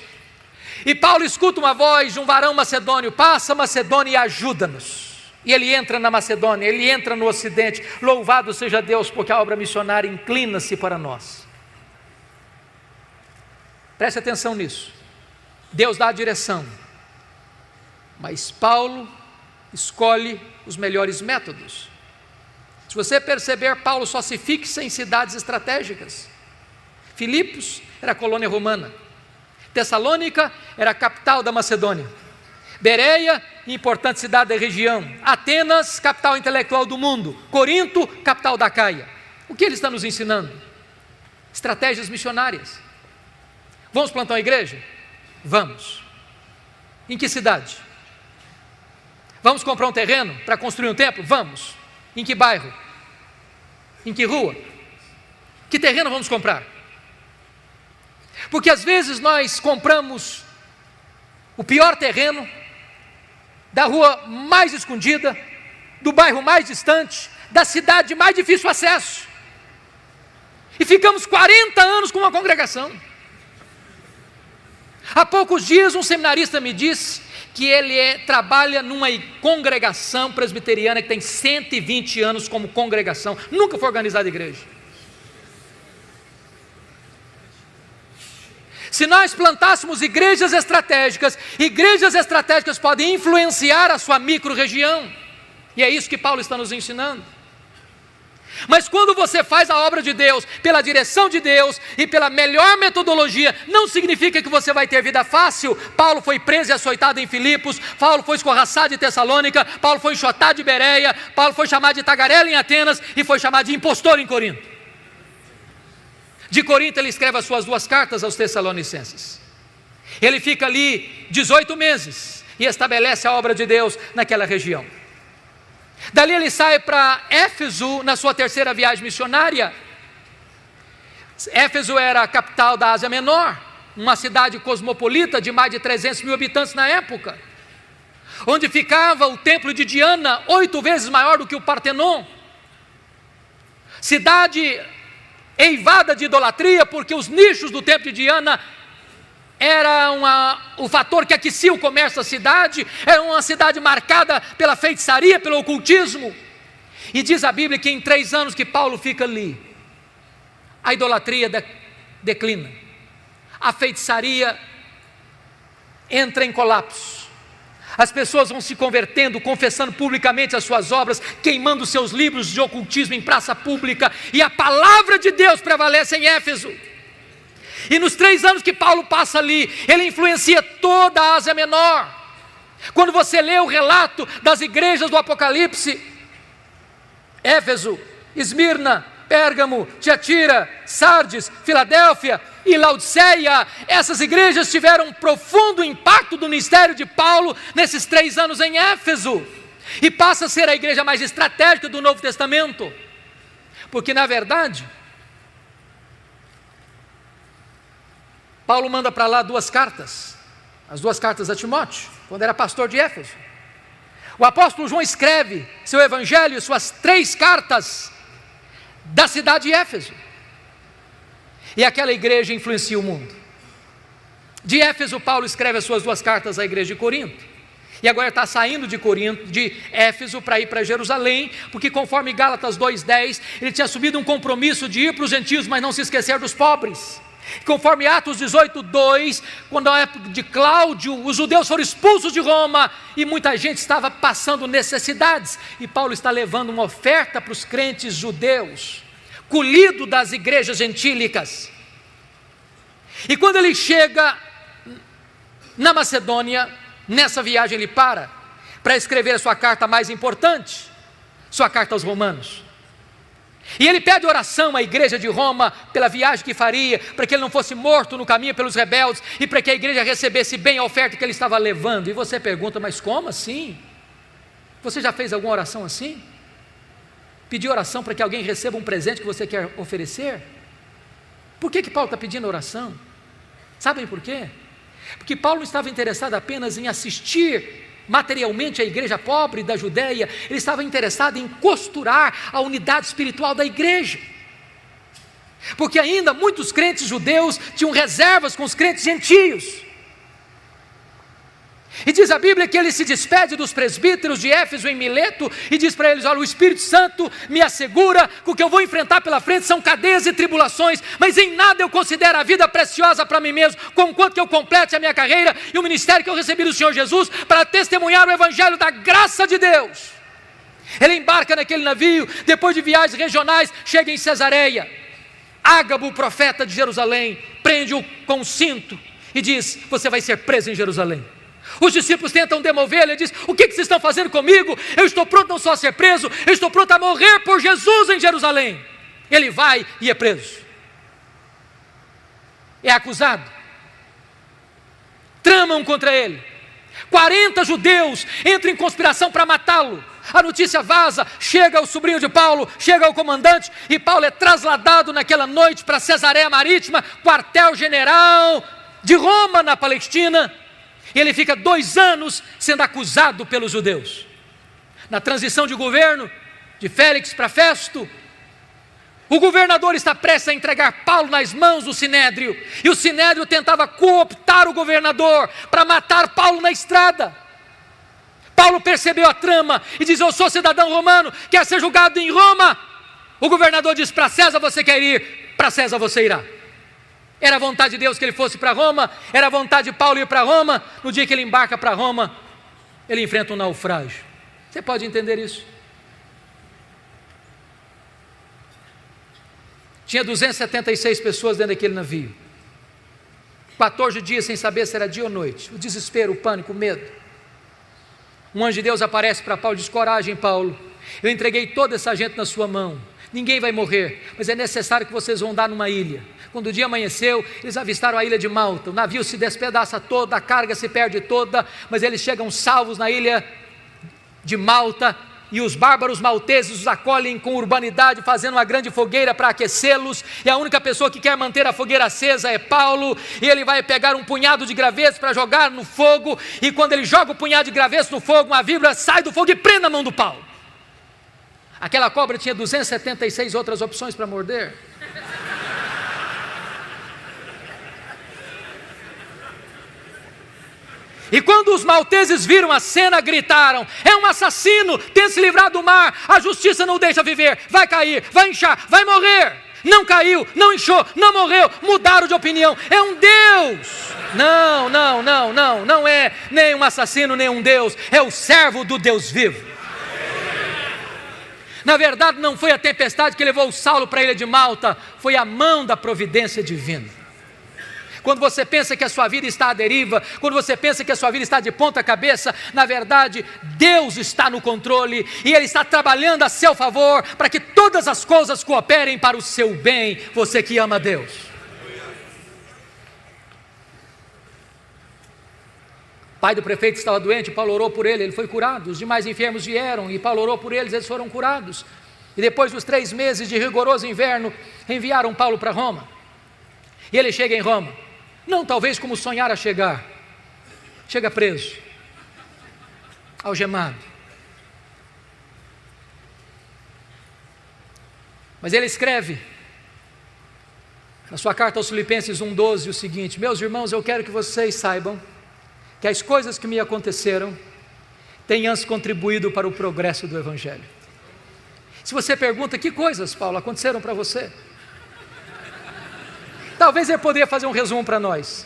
E Paulo escuta uma voz de um varão macedônio: passa Macedônia e ajuda-nos. E ele entra na Macedônia, ele entra no Ocidente. Louvado seja Deus, porque a obra missionária inclina-se para nós. Preste atenção nisso. Deus dá a direção, mas Paulo escolhe os melhores métodos. Se você perceber, Paulo só se fixa em cidades estratégicas. Filipos era a colônia romana, Tessalônica era a capital da Macedônia, Bereia, importante cidade da região, Atenas, capital intelectual do mundo, Corinto, capital da Caia. O que ele está nos ensinando? Estratégias missionárias. Vamos plantar uma igreja? Vamos. Em que cidade? Vamos comprar um terreno para construir um templo? Vamos. Em que bairro? Em que rua? Que terreno vamos comprar? Porque às vezes nós compramos o pior terreno, da rua mais escondida, do bairro mais distante, da cidade de mais difícil acesso, e ficamos 40 anos com uma congregação. Há poucos dias um seminarista me disse que ele trabalha numa congregação presbiteriana que tem 120 anos como congregação, nunca foi organizada igreja. Se nós plantássemos igrejas estratégicas podem influenciar a sua micro-região, e é isso que Paulo está nos ensinando. Mas quando você faz a obra de Deus, pela direção de Deus e pela melhor metodologia, não significa que você vai ter vida fácil. Paulo foi preso e açoitado em Filipos, Paulo foi escorraçado em Tessalônica, Paulo foi enxotado de Bereia, Paulo foi chamado de tagarela em Atenas e foi chamado de impostor em Corinto. De Corinto ele escreve as suas 2 cartas aos Tessalonicenses. Ele fica ali 18 meses e estabelece a obra de Deus naquela região. Dali ele sai para Éfeso na sua 3ª viagem missionária. Éfeso era a capital da Ásia Menor, uma cidade cosmopolita de mais de 300 mil habitantes na época, onde ficava o templo de Diana, 8 vezes maior do que o Partenon. Cidade eivada de idolatria, porque os nichos do templo de Diana era o fator que aquecia o comércio da cidade. Era uma cidade marcada pela feitiçaria, pelo ocultismo. E diz a Bíblia que em 3 anos que Paulo fica ali, a idolatria declina, a feitiçaria entra em colapso, as pessoas vão se convertendo, confessando publicamente as suas obras, queimando seus livros de ocultismo em praça pública, e a palavra de Deus prevalece em Éfeso. E nos 3 anos que Paulo passa ali, ele influencia toda a Ásia Menor. Quando você lê o relato das igrejas do Apocalipse, Éfeso, Esmirna, Pérgamo, Tiatira, Sardes, Filadélfia e Laodiceia, essas igrejas tiveram um profundo impacto do ministério de Paulo nesses 3 anos em Éfeso, e passa a ser a igreja mais estratégica do Novo Testamento, porque na verdade, Paulo manda para lá 2 cartas, as 2 cartas a Timóteo, quando era pastor de Éfeso. O apóstolo João escreve seu evangelho e suas 3 cartas da cidade de Éfeso, e aquela igreja influencia o mundo. De Éfeso, Paulo escreve as suas 2 cartas à igreja de Corinto, e agora está saindo de Éfeso para ir para Jerusalém, porque conforme Gálatas 2:10, ele tinha assumido um compromisso de ir para os gentios, mas não se esquecer dos pobres. Conforme Atos 18:2, quando na época de Cláudio, os judeus foram expulsos de Roma, e muita gente estava passando necessidades, e Paulo está levando uma oferta para os crentes judeus, colhido das igrejas gentílicas. E quando ele chega na Macedônia, nessa viagem ele para escrever a sua carta mais importante, sua carta aos Romanos. E ele pede oração à igreja de Roma pela viagem que faria, para que ele não fosse morto no caminho pelos rebeldes, e para que a igreja recebesse bem a oferta que ele estava levando. E você pergunta, mas como assim? Você já fez alguma oração assim? Pedir oração para que alguém receba um presente que você quer oferecer? Por que Paulo está pedindo oração? Sabem por quê? Porque Paulo não estava interessado apenas em assistir materialmente a igreja pobre da Judéia, ele estava interessado em costurar a unidade espiritual da igreja, porque ainda muitos crentes judeus tinham reservas com os crentes gentios. E diz a Bíblia que ele se despede dos presbíteros de Éfeso em Mileto e diz para eles: olha, o Espírito Santo me assegura que o que eu vou enfrentar pela frente são cadeias e tribulações, mas em nada eu considero a vida preciosa para mim mesmo, conquanto que eu complete a minha carreira e o ministério que eu recebi do Senhor Jesus para testemunhar o evangelho da graça de Deus. Ele embarca naquele navio, depois de viagens regionais, chega em Cesareia. Ágabo, o profeta de Jerusalém, prende-o com um cinto e diz: você vai ser preso em Jerusalém. Os discípulos tentam demovê-lo, ele diz: o que vocês estão fazendo comigo? Eu estou pronto não só a ser preso, eu estou pronto a morrer por Jesus em Jerusalém. Ele vai e é preso, é acusado, tramam contra ele, 40 judeus entram em conspiração para matá-lo. A notícia vaza, chega o sobrinho de Paulo, chega o comandante, e Paulo é trasladado naquela noite para Cesareia Marítima, quartel-general de Roma na Palestina. E ele fica 2 anos sendo acusado pelos judeus. Na transição de governo, de Félix para Festo, O governador está prestes a entregar Paulo nas mãos do Sinédrio, e o Sinédrio tentava cooptar o governador para matar Paulo na estrada. Paulo percebeu a trama e diz: eu sou cidadão romano, quer ser julgado em Roma. O governador diz: para César você quer ir, para César você irá. Era a vontade de Deus que ele fosse para Roma, era a vontade de Paulo ir para Roma. No dia que ele embarca para Roma, ele enfrenta um naufrágio. Você pode entender isso? Tinha 276 pessoas dentro daquele navio, 14 dias sem saber se era dia ou noite, o desespero, o pânico, o medo. Um anjo de Deus aparece para Paulo e diz: coragem, Paulo, eu entreguei toda essa gente na sua mão, ninguém vai morrer, mas é necessário que vocês vão andar numa ilha. Quando o dia amanheceu, eles avistaram a ilha de Malta, o navio se despedaça todo, a carga se perde toda, mas eles chegam salvos na ilha de Malta, e os bárbaros malteses os acolhem com urbanidade, fazendo uma grande fogueira para aquecê-los, e a única pessoa que quer manter a fogueira acesa é Paulo, e ele vai pegar um punhado de gravetos para jogar no fogo, e quando ele joga o punhado de gravetos no fogo, uma víbora sai do fogo e prende na mão do Paulo. Aquela cobra tinha 276 outras opções para morder. E quando os malteses viram a cena, gritaram: é um assassino, tenta se livrar do mar, a justiça não o deixa viver, vai cair, vai inchar, vai morrer. Não caiu, não inchou, não morreu, mudaram de opinião, é um Deus. Não é nem um assassino, nem um Deus, é o servo do Deus vivo. Na verdade não foi a tempestade que levou Saulo para a ilha de Malta, foi a mão da providência divina. Quando você pensa que a sua vida está à deriva, quando você pensa que a sua vida está de ponta cabeça, na verdade, Deus está no controle, e Ele está trabalhando a seu favor, para que todas as coisas cooperem para o seu bem, você que ama Deus. O pai do prefeito estava doente, Paulo orou por ele foi curado, os demais enfermos vieram, e Paulo orou por eles foram curados, e depois dos 3 meses de rigoroso inverno, enviaram Paulo para Roma, e ele chega em Roma, não talvez como sonhara chegar, chega preso, algemado, mas ele escreve na sua carta aos Filipenses 1:12 o seguinte: meus irmãos, eu quero que vocês saibam que as coisas que me aconteceram têm antes contribuído para o progresso do Evangelho. Se você pergunta: que coisas, Paulo, aconteceram para você? Talvez ele poderia fazer um resumo para nós.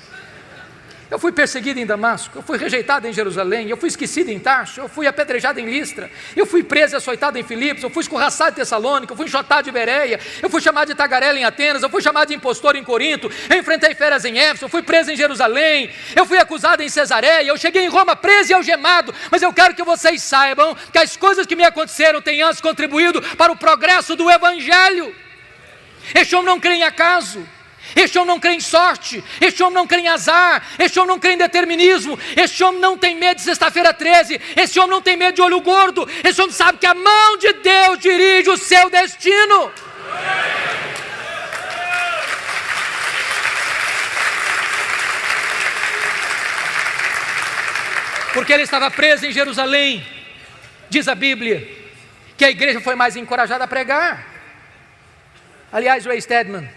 Eu fui perseguido em Damasco, eu fui rejeitado em Jerusalém, eu fui esquecido em Tarso, eu fui apedrejado em Listra, eu fui preso e açoitado em Filipos, eu fui escorraçado em Tessalônica, eu fui enxotado de Bereia, eu fui chamado de tagarela em Atenas, eu fui chamado de impostor em Corinto, eu enfrentei feras em Éfeso, eu fui preso em Jerusalém, eu fui acusado em Cesareia, eu cheguei em Roma preso e algemado, mas eu quero que vocês saibam que as coisas que me aconteceram têm antes contribuído para o progresso do Evangelho. Este homem não crê em acaso, este homem não crê em sorte, este homem não crê em azar, este homem não crê em determinismo, este homem não tem medo de sexta-feira 13, este homem não tem medo de olho gordo, este homem sabe que a mão de Deus dirige o seu destino. Porque ele estava preso em Jerusalém, diz a Bíblia, que a igreja foi mais encorajada a pregar. Aliás, Ray Stedman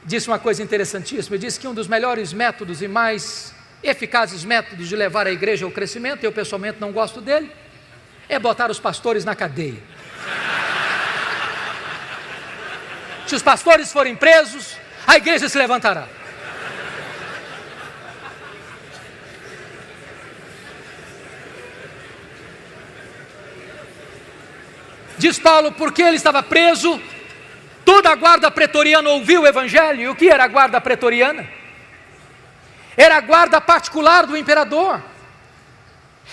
disse uma coisa interessantíssima, ele disse que um dos melhores métodos e mais eficazes métodos de levar a igreja ao crescimento, eu pessoalmente não gosto dele, é botar os pastores na cadeia. Se os pastores forem presos, a igreja se levantará. Diz Paulo, porque ele estava preso, toda a guarda pretoriana ouviu o Evangelho. E o que era a guarda pretoriana? Era a guarda particular do imperador,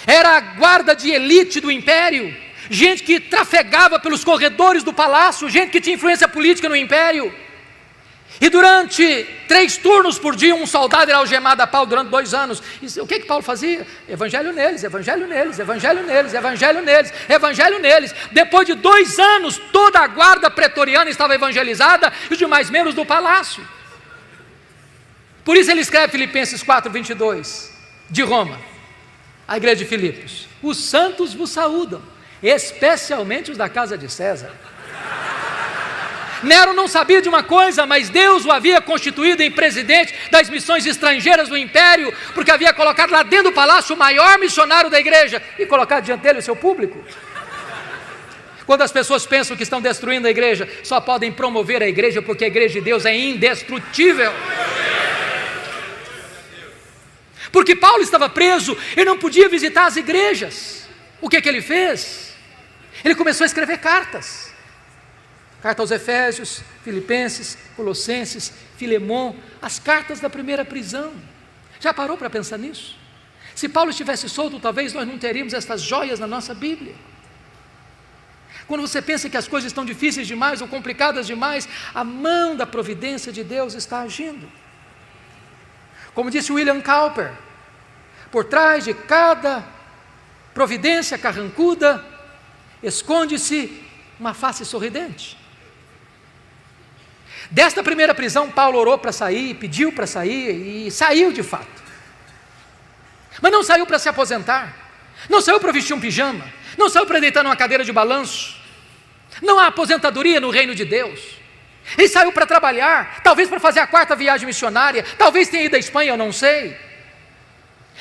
era a guarda de elite do império, gente que trafegava pelos corredores do palácio, gente que tinha influência política no império. E durante 3 turnos por dia, um soldado era algemado a Paulo durante 2 anos. E o que Paulo fazia? Evangelho neles, evangelho neles, evangelho neles, evangelho neles, evangelho neles. Depois de 2 anos, toda a guarda pretoriana estava evangelizada e os demais membros do palácio. Por isso ele escreve Filipenses 4:22, de Roma, a igreja de Filipos: os santos vos saúdam, especialmente os da casa de César. Nero não sabia de uma coisa, mas Deus o havia constituído em presidente das missões estrangeiras do império, porque havia colocado lá dentro do palácio o maior missionário da igreja e colocado diante dele o seu público. Quando as pessoas pensam que estão destruindo a igreja, só podem promover a igreja, porque a igreja de Deus é indestrutível. Porque Paulo estava preso, ele não podia visitar as igrejas. O que ele fez? Ele começou a escrever cartas. Carta aos Efésios, Filipenses, Colossenses, Filemon, as cartas da primeira prisão. Já parou para pensar nisso? Se Paulo estivesse solto, talvez nós não teríamos estas joias na nossa Bíblia. Quando você pensa que as coisas estão difíceis demais ou complicadas demais, a mão da providência de Deus está agindo. Como disse William Cowper, por trás de cada providência carrancuda, esconde-se uma face sorridente. Desta primeira prisão, Paulo orou para sair, pediu para sair e saiu de fato. Mas não saiu para se aposentar, não saiu para vestir um pijama, não saiu para deitar numa cadeira de balanço. Não há aposentadoria no reino de Deus. Ele saiu para trabalhar, talvez para fazer a 4ª viagem missionária, talvez tenha ido à Espanha, eu não sei.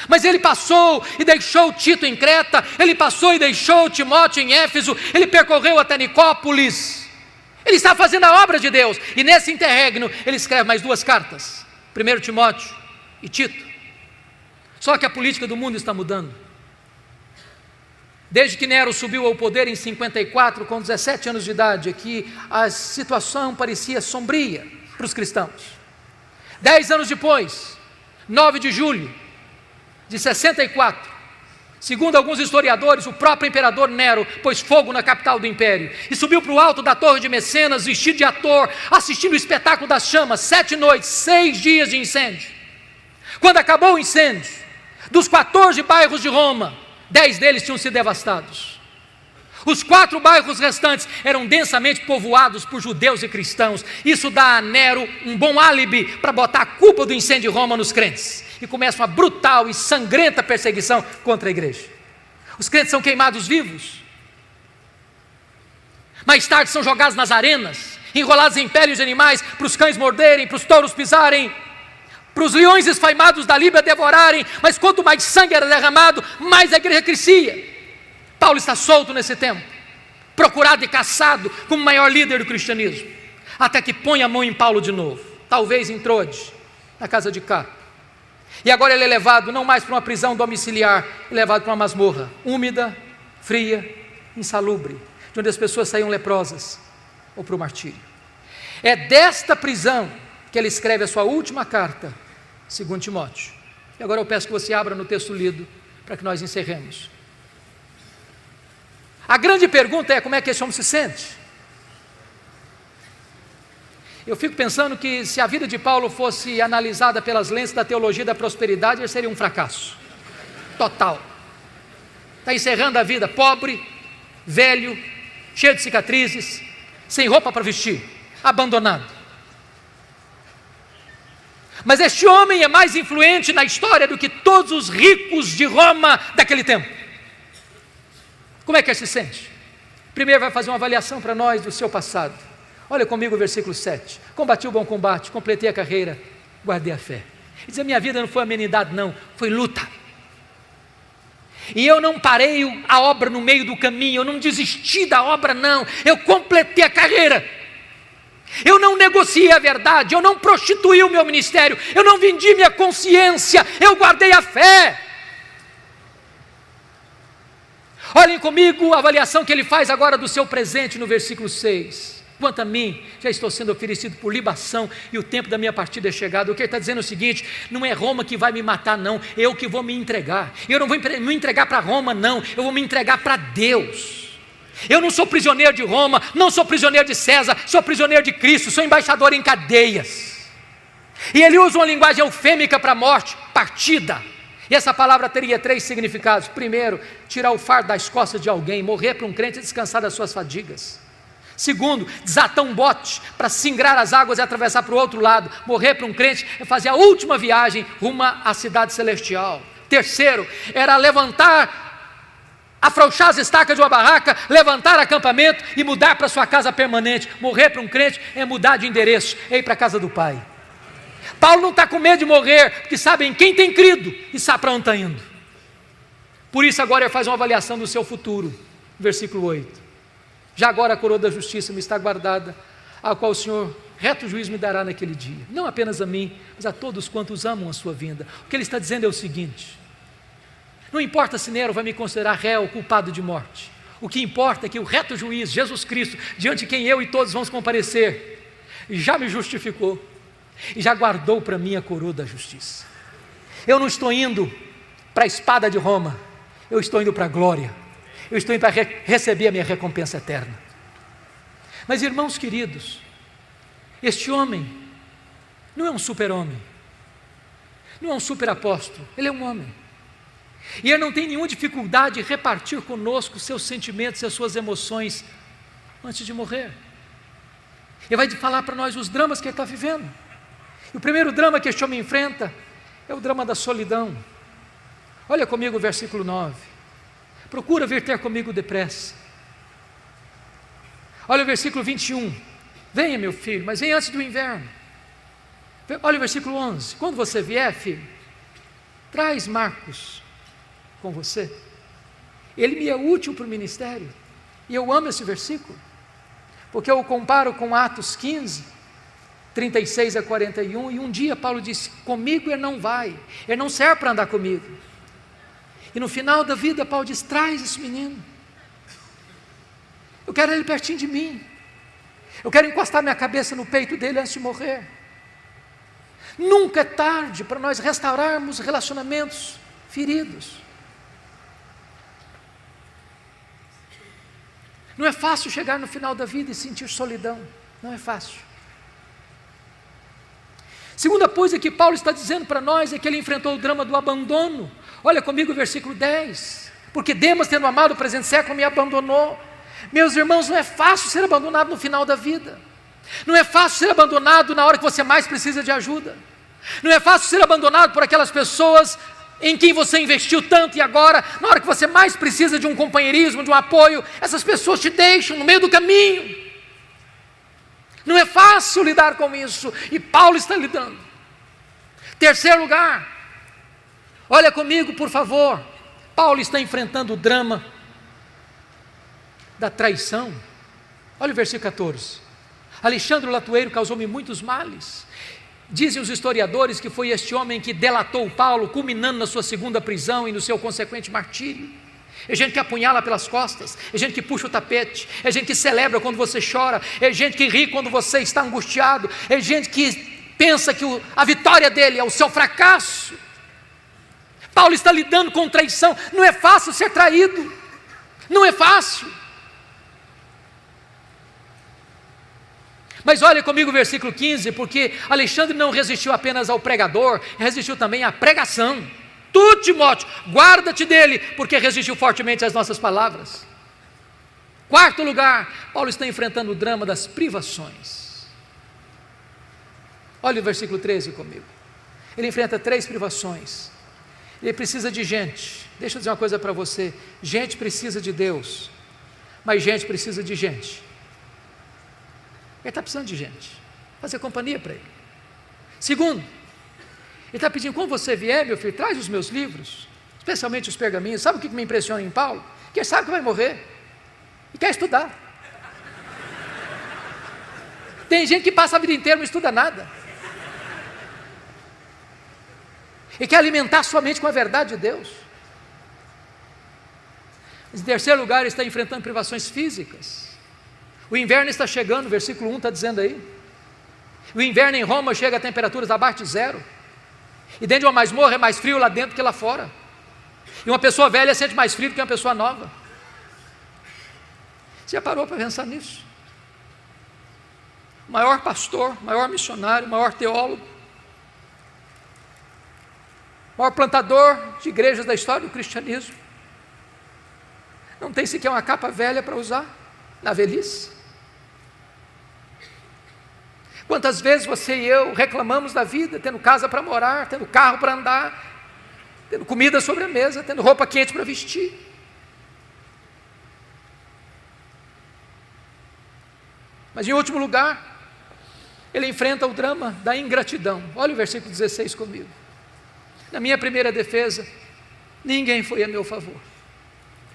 Mas ele passou e deixou Tito em Creta, ele passou e deixou Timóteo em Éfeso, ele percorreu até Nicópolis. Ele está fazendo a obra de Deus, e nesse interregno ele escreve mais 2 cartas, 1 Timóteo e Tito. Só que a política do mundo está mudando. Desde que Nero subiu ao poder em 54, com 17 anos de idade, aqui a situação parecia sombria para os cristãos. 10 anos depois, 9 de julho de 64, segundo alguns historiadores, o próprio imperador Nero pôs fogo na capital do império e subiu para o alto da torre de Mecenas, vestido de ator, assistindo o espetáculo das chamas, 7 noites, 6 dias de incêndio. Quando acabou o incêndio, dos 14 bairros de Roma, 10 deles tinham sido devastados. Os 4 bairros restantes eram densamente povoados por judeus e cristãos. Isso dá a Nero um bom álibi para botar a culpa do incêndio de Roma nos crentes. E começa uma brutal e sangrenta perseguição contra a igreja. Os crentes são queimados vivos. Mais tarde são jogados nas arenas, enrolados em peles de animais, para os cães morderem, para os touros pisarem, para os leões esfaimados da Líbia devorarem. Mas quanto mais sangue era derramado, mais a igreja crescia. Paulo está solto nesse tempo, procurado e caçado como o maior líder do cristianismo, até que põe a mão em Paulo de novo, talvez em Troade, na casa de Cá. E agora ele é levado não mais para uma prisão domiciliar, é levado para uma masmorra, úmida, fria, insalubre, de onde as pessoas saíam leprosas, ou para o martírio. É desta prisão que ele escreve a sua última carta, 2 Timóteo. E agora eu peço que você abra no texto lido, para que nós encerremos. A grande pergunta é: como é que esse homem se sente? Eu fico pensando que se a vida de Paulo fosse analisada pelas lentes da teologia da prosperidade, ele seria um fracasso total. Está encerrando a vida pobre, velho, cheio de cicatrizes, sem roupa para vestir, abandonado. Mas este homem é mais influente na história do que todos os ricos de Roma daquele tempo. Como é que ele se sente? Primeiro vai fazer uma avaliação para nós do seu passado. Olha comigo o versículo 7. Combati o bom combate, completei a carreira, guardei a fé. Ele diz: a minha vida não foi amenidade não, foi luta. E eu não parei a obra no meio do caminho, eu não desisti da obra não, eu completei a carreira. Eu não negociei a verdade, eu não prostituí o meu ministério, eu não vendi minha consciência, eu guardei a fé. Olhem comigo a avaliação que ele faz agora do seu presente no versículo 6. Quanto a mim, já estou sendo oferecido por libação e o tempo da minha partida é chegado. O que ele está dizendo é o seguinte: não é Roma que vai me matar não, eu que vou me entregar. Eu não vou me entregar para Roma não, eu vou me entregar para Deus. Eu não sou prisioneiro de Roma, não sou prisioneiro de César, sou prisioneiro de Cristo, sou embaixador em cadeias. E ele usa uma linguagem eufêmica para a morte, partida. E essa palavra teria 3 significados. Primeiro, tirar o fardo das costas de alguém, morrer para um crente e descansar das suas fadigas. Segundo, desatar um bote para singrar as águas e atravessar para o outro lado. Morrer para um crente é fazer a última viagem rumo à cidade celestial. Terceiro, era levantar afrouxar as estacas de uma barraca, levantar acampamento e mudar para sua casa permanente. Morrer para um crente é mudar de endereço, é ir para a casa do Pai. Paulo não está com medo de morrer, porque sabe em quem tem crido e sabe para onde está indo. Por isso agora ele faz uma avaliação do seu futuro. Versículo 8. Já agora a coroa da justiça me está guardada, a qual o Senhor reto juízo me dará naquele dia. Não apenas a mim, mas a todos quantos amam a sua vinda. O que ele está dizendo é o seguinte: não importa se Nero vai me considerar réu, culpado de morte. O que importa é que o reto juiz, Jesus Cristo, diante de quem eu e todos vamos comparecer, já me justificou e já guardou para mim a coroa da justiça. Eu não estou indo para a espada de Roma, eu estou indo para a glória, eu estou indo para receber a minha recompensa eterna. Mas irmãos queridos, este homem não é um super-homem, não é um super-apóstolo, ele é um homem. E ele não tem nenhuma dificuldade em repartir conosco seus sentimentos e as suas emoções antes de morrer. Ele vai falar para nós os dramas que ele está vivendo. E o primeiro drama que este homem enfrenta é o drama da solidão. Olha comigo o versículo 9. Procura vir ter comigo depressa. Olha o versículo 21. Venha, meu filho, mas venha antes do inverno. Olha o versículo 11. Quando você vier, filho, traz Marcos com você. Ele me é útil para o ministério. E eu amo esse versículo, porque eu o comparo com Atos 15, 36 a 41, e um dia Paulo disse: comigo ele não vai, ele não serve para andar comigo. E no final da vida Paulo diz: traz esse menino, eu quero ele pertinho de mim, eu quero encostar minha cabeça no peito dele antes de morrer. Nunca é tarde para nós restaurarmos relacionamentos feridos. Não é fácil chegar no final da vida e sentir solidão, não é fácil. Segunda coisa que Paulo está dizendo para nós é que ele enfrentou o drama do abandono. Olha comigo o versículo 10. Porque Demas, tendo amado o presente século, me abandonou. Meus irmãos, não é fácil ser abandonado no final da vida. Não é fácil ser abandonado na hora que você mais precisa de ajuda. Não é fácil ser abandonado por aquelas pessoas em quem você investiu tanto, e agora, na hora que você mais precisa de um companheirismo, de um apoio, essas pessoas te deixam no meio do caminho. Não é fácil lidar com isso, e Paulo está lidando. Terceiro lugar, olha comigo por favor, Paulo está enfrentando o drama da traição. Olha o versículo 14. Alexandre o latueiro causou-me muitos males. Dizem os historiadores que foi este homem que delatou Paulo, culminando na sua segunda prisão e no seu consequente martírio. É gente que apunhala pelas costas, é gente que puxa o tapete, é gente que celebra quando você chora, é gente que ri quando você está angustiado, é gente que pensa que a vitória dele é o seu fracasso. Paulo está lidando com traição. Não é fácil ser traído, não é fácil. Mas olha comigo o versículo 15, porque Alexandre não resistiu apenas ao pregador, resistiu também à pregação. Tu, Timóteo, guarda-te dele, porque resistiu fortemente às nossas palavras. Quarto lugar, Paulo está enfrentando o drama das privações. Olha o versículo 13 comigo. Ele enfrenta 3 privações. Ele precisa de gente. Deixa eu dizer uma coisa para você: gente precisa de Deus, mas gente precisa de gente. Ele está precisando de gente, fazer companhia para ele. Segundo, ele está pedindo: quando você vier, meu filho, traz os meus livros, especialmente os pergaminhos. Sabe o que me impressiona em Paulo? Que ele sabe que vai morrer e quer estudar. Tem gente que passa a vida inteira e não estuda nada, e quer alimentar sua mente com a verdade de Deus. Em terceiro lugar, ele está enfrentando privações físicas. O inverno está chegando, o versículo 1 está dizendo aí. O inverno em Roma chega a temperaturas abaixo de 0. E dentro de uma masmorra é mais frio lá dentro que lá fora. E uma pessoa velha sente mais frio do que uma pessoa nova. Você já parou para pensar nisso? O maior pastor, maior missionário, maior teólogo, maior plantador de igrejas da história do cristianismo, não tem sequer uma capa velha para usar na velhice. Quantas vezes você e eu reclamamos da vida, tendo casa para morar, tendo carro para andar, tendo comida sobre a mesa, tendo roupa quente para vestir. Mas em último lugar, ele enfrenta o drama da ingratidão. Olha o versículo 16 comigo. Na minha primeira defesa, ninguém foi a meu favor,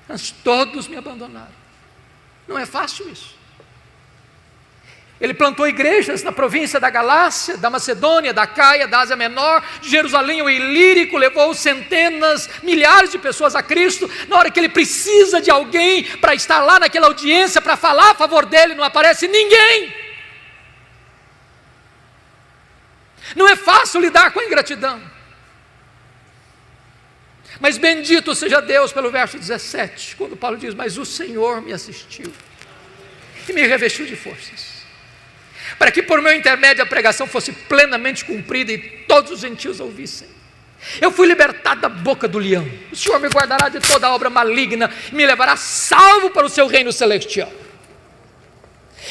mas todos me abandonaram. Não é fácil isso. Ele plantou igrejas na província da Galácia, da Macedônia, da Caia, da Ásia Menor, de Jerusalém, o Ilírico, levou centenas, milhares de pessoas a Cristo. Na hora que ele precisa de alguém para estar lá naquela audiência, para falar a favor dele, não aparece ninguém. Não é fácil lidar com a ingratidão. Mas bendito seja Deus pelo verso 17, quando Paulo diz: mas o Senhor me assistiu e me revestiu de forças, para que por meu intermédio a pregação fosse plenamente cumprida e todos os gentios ouvissem. Eu fui libertado da boca do leão. O Senhor me guardará de toda obra maligna e me levará salvo para o seu reino celestial.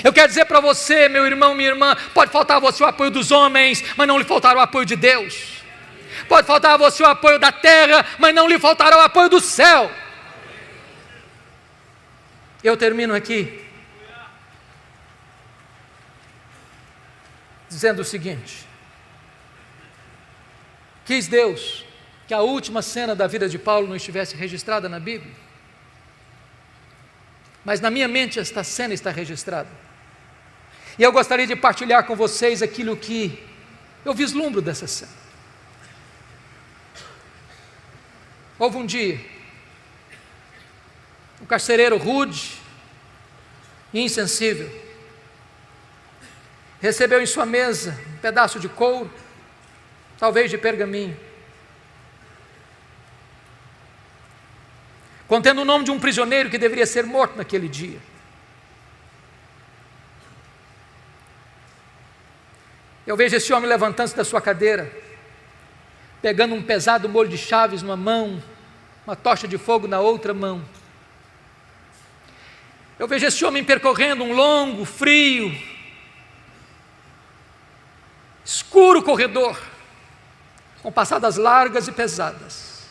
Eu quero dizer para você, meu irmão, minha irmã, pode faltar a você o apoio dos homens, mas não lhe faltará o apoio de Deus. Pode faltar a você o apoio da terra, mas não lhe faltará o apoio do céu. Eu termino aqui dizendo o seguinte: quis Deus que a última cena da vida de Paulo não estivesse registrada na Bíblia, mas na minha mente esta cena está registrada, e eu gostaria de partilhar com vocês aquilo que eu vislumbro dessa cena. Houve um dia, um carcereiro rude e insensível recebeu em sua mesa um pedaço de couro, talvez de pergaminho, contendo o nome de um prisioneiro que deveria ser morto naquele dia. Eu vejo esse homem levantando-se da sua cadeira, pegando um pesado molho de chaves numa mão, uma tocha de fogo na outra mão. Eu vejo esse homem percorrendo um longo, frio, escuro corredor, com passadas largas e pesadas.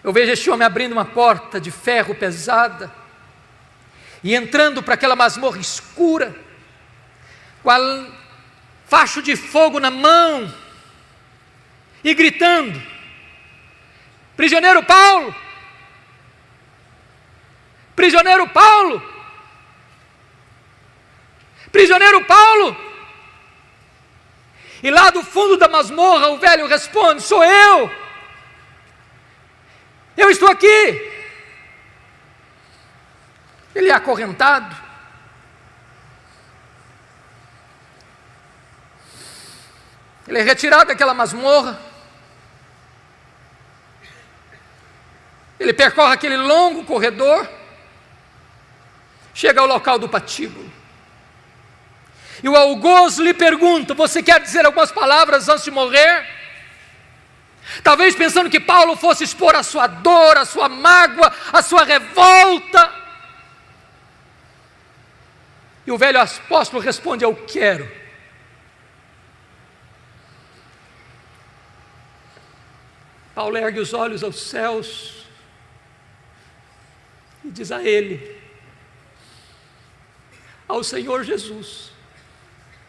Eu vejo este homem abrindo uma porta de ferro pesada e entrando para aquela masmorra escura, com a facho de fogo na mão e gritando: prisioneiro Paulo, prisioneiro Paulo, prisioneiro Paulo. E lá do fundo da masmorra o velho responde: sou eu estou aqui. Ele é acorrentado, ele é retirado daquela masmorra, ele percorre aquele longo corredor, chega ao local do patíbulo, e o algoz lhe pergunta: você quer dizer algumas palavras antes de morrer? Talvez pensando que Paulo fosse expor a sua dor, a sua mágoa, a sua revolta. E o velho apóstolo responde: eu quero. Paulo ergue os olhos aos céus e diz a ele, ao Senhor Jesus,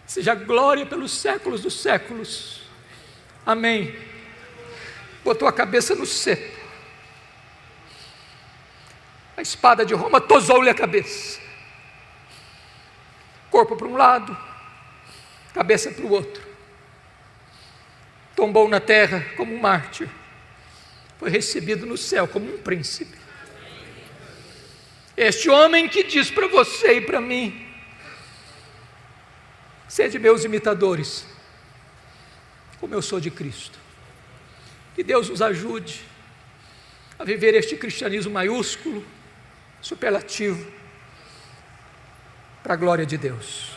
seja glória pelos séculos dos séculos, amém. Botou a cabeça no cepo, a espada de Roma tosou-lhe a cabeça, corpo para um lado, cabeça para o outro, tombou na terra como um mártir, foi recebido no céu como um príncipe. Este homem que diz para você e para mim: sede meus imitadores, como eu sou de Cristo. Que Deus nos ajude a viver este cristianismo maiúsculo, superlativo, para a glória de Deus.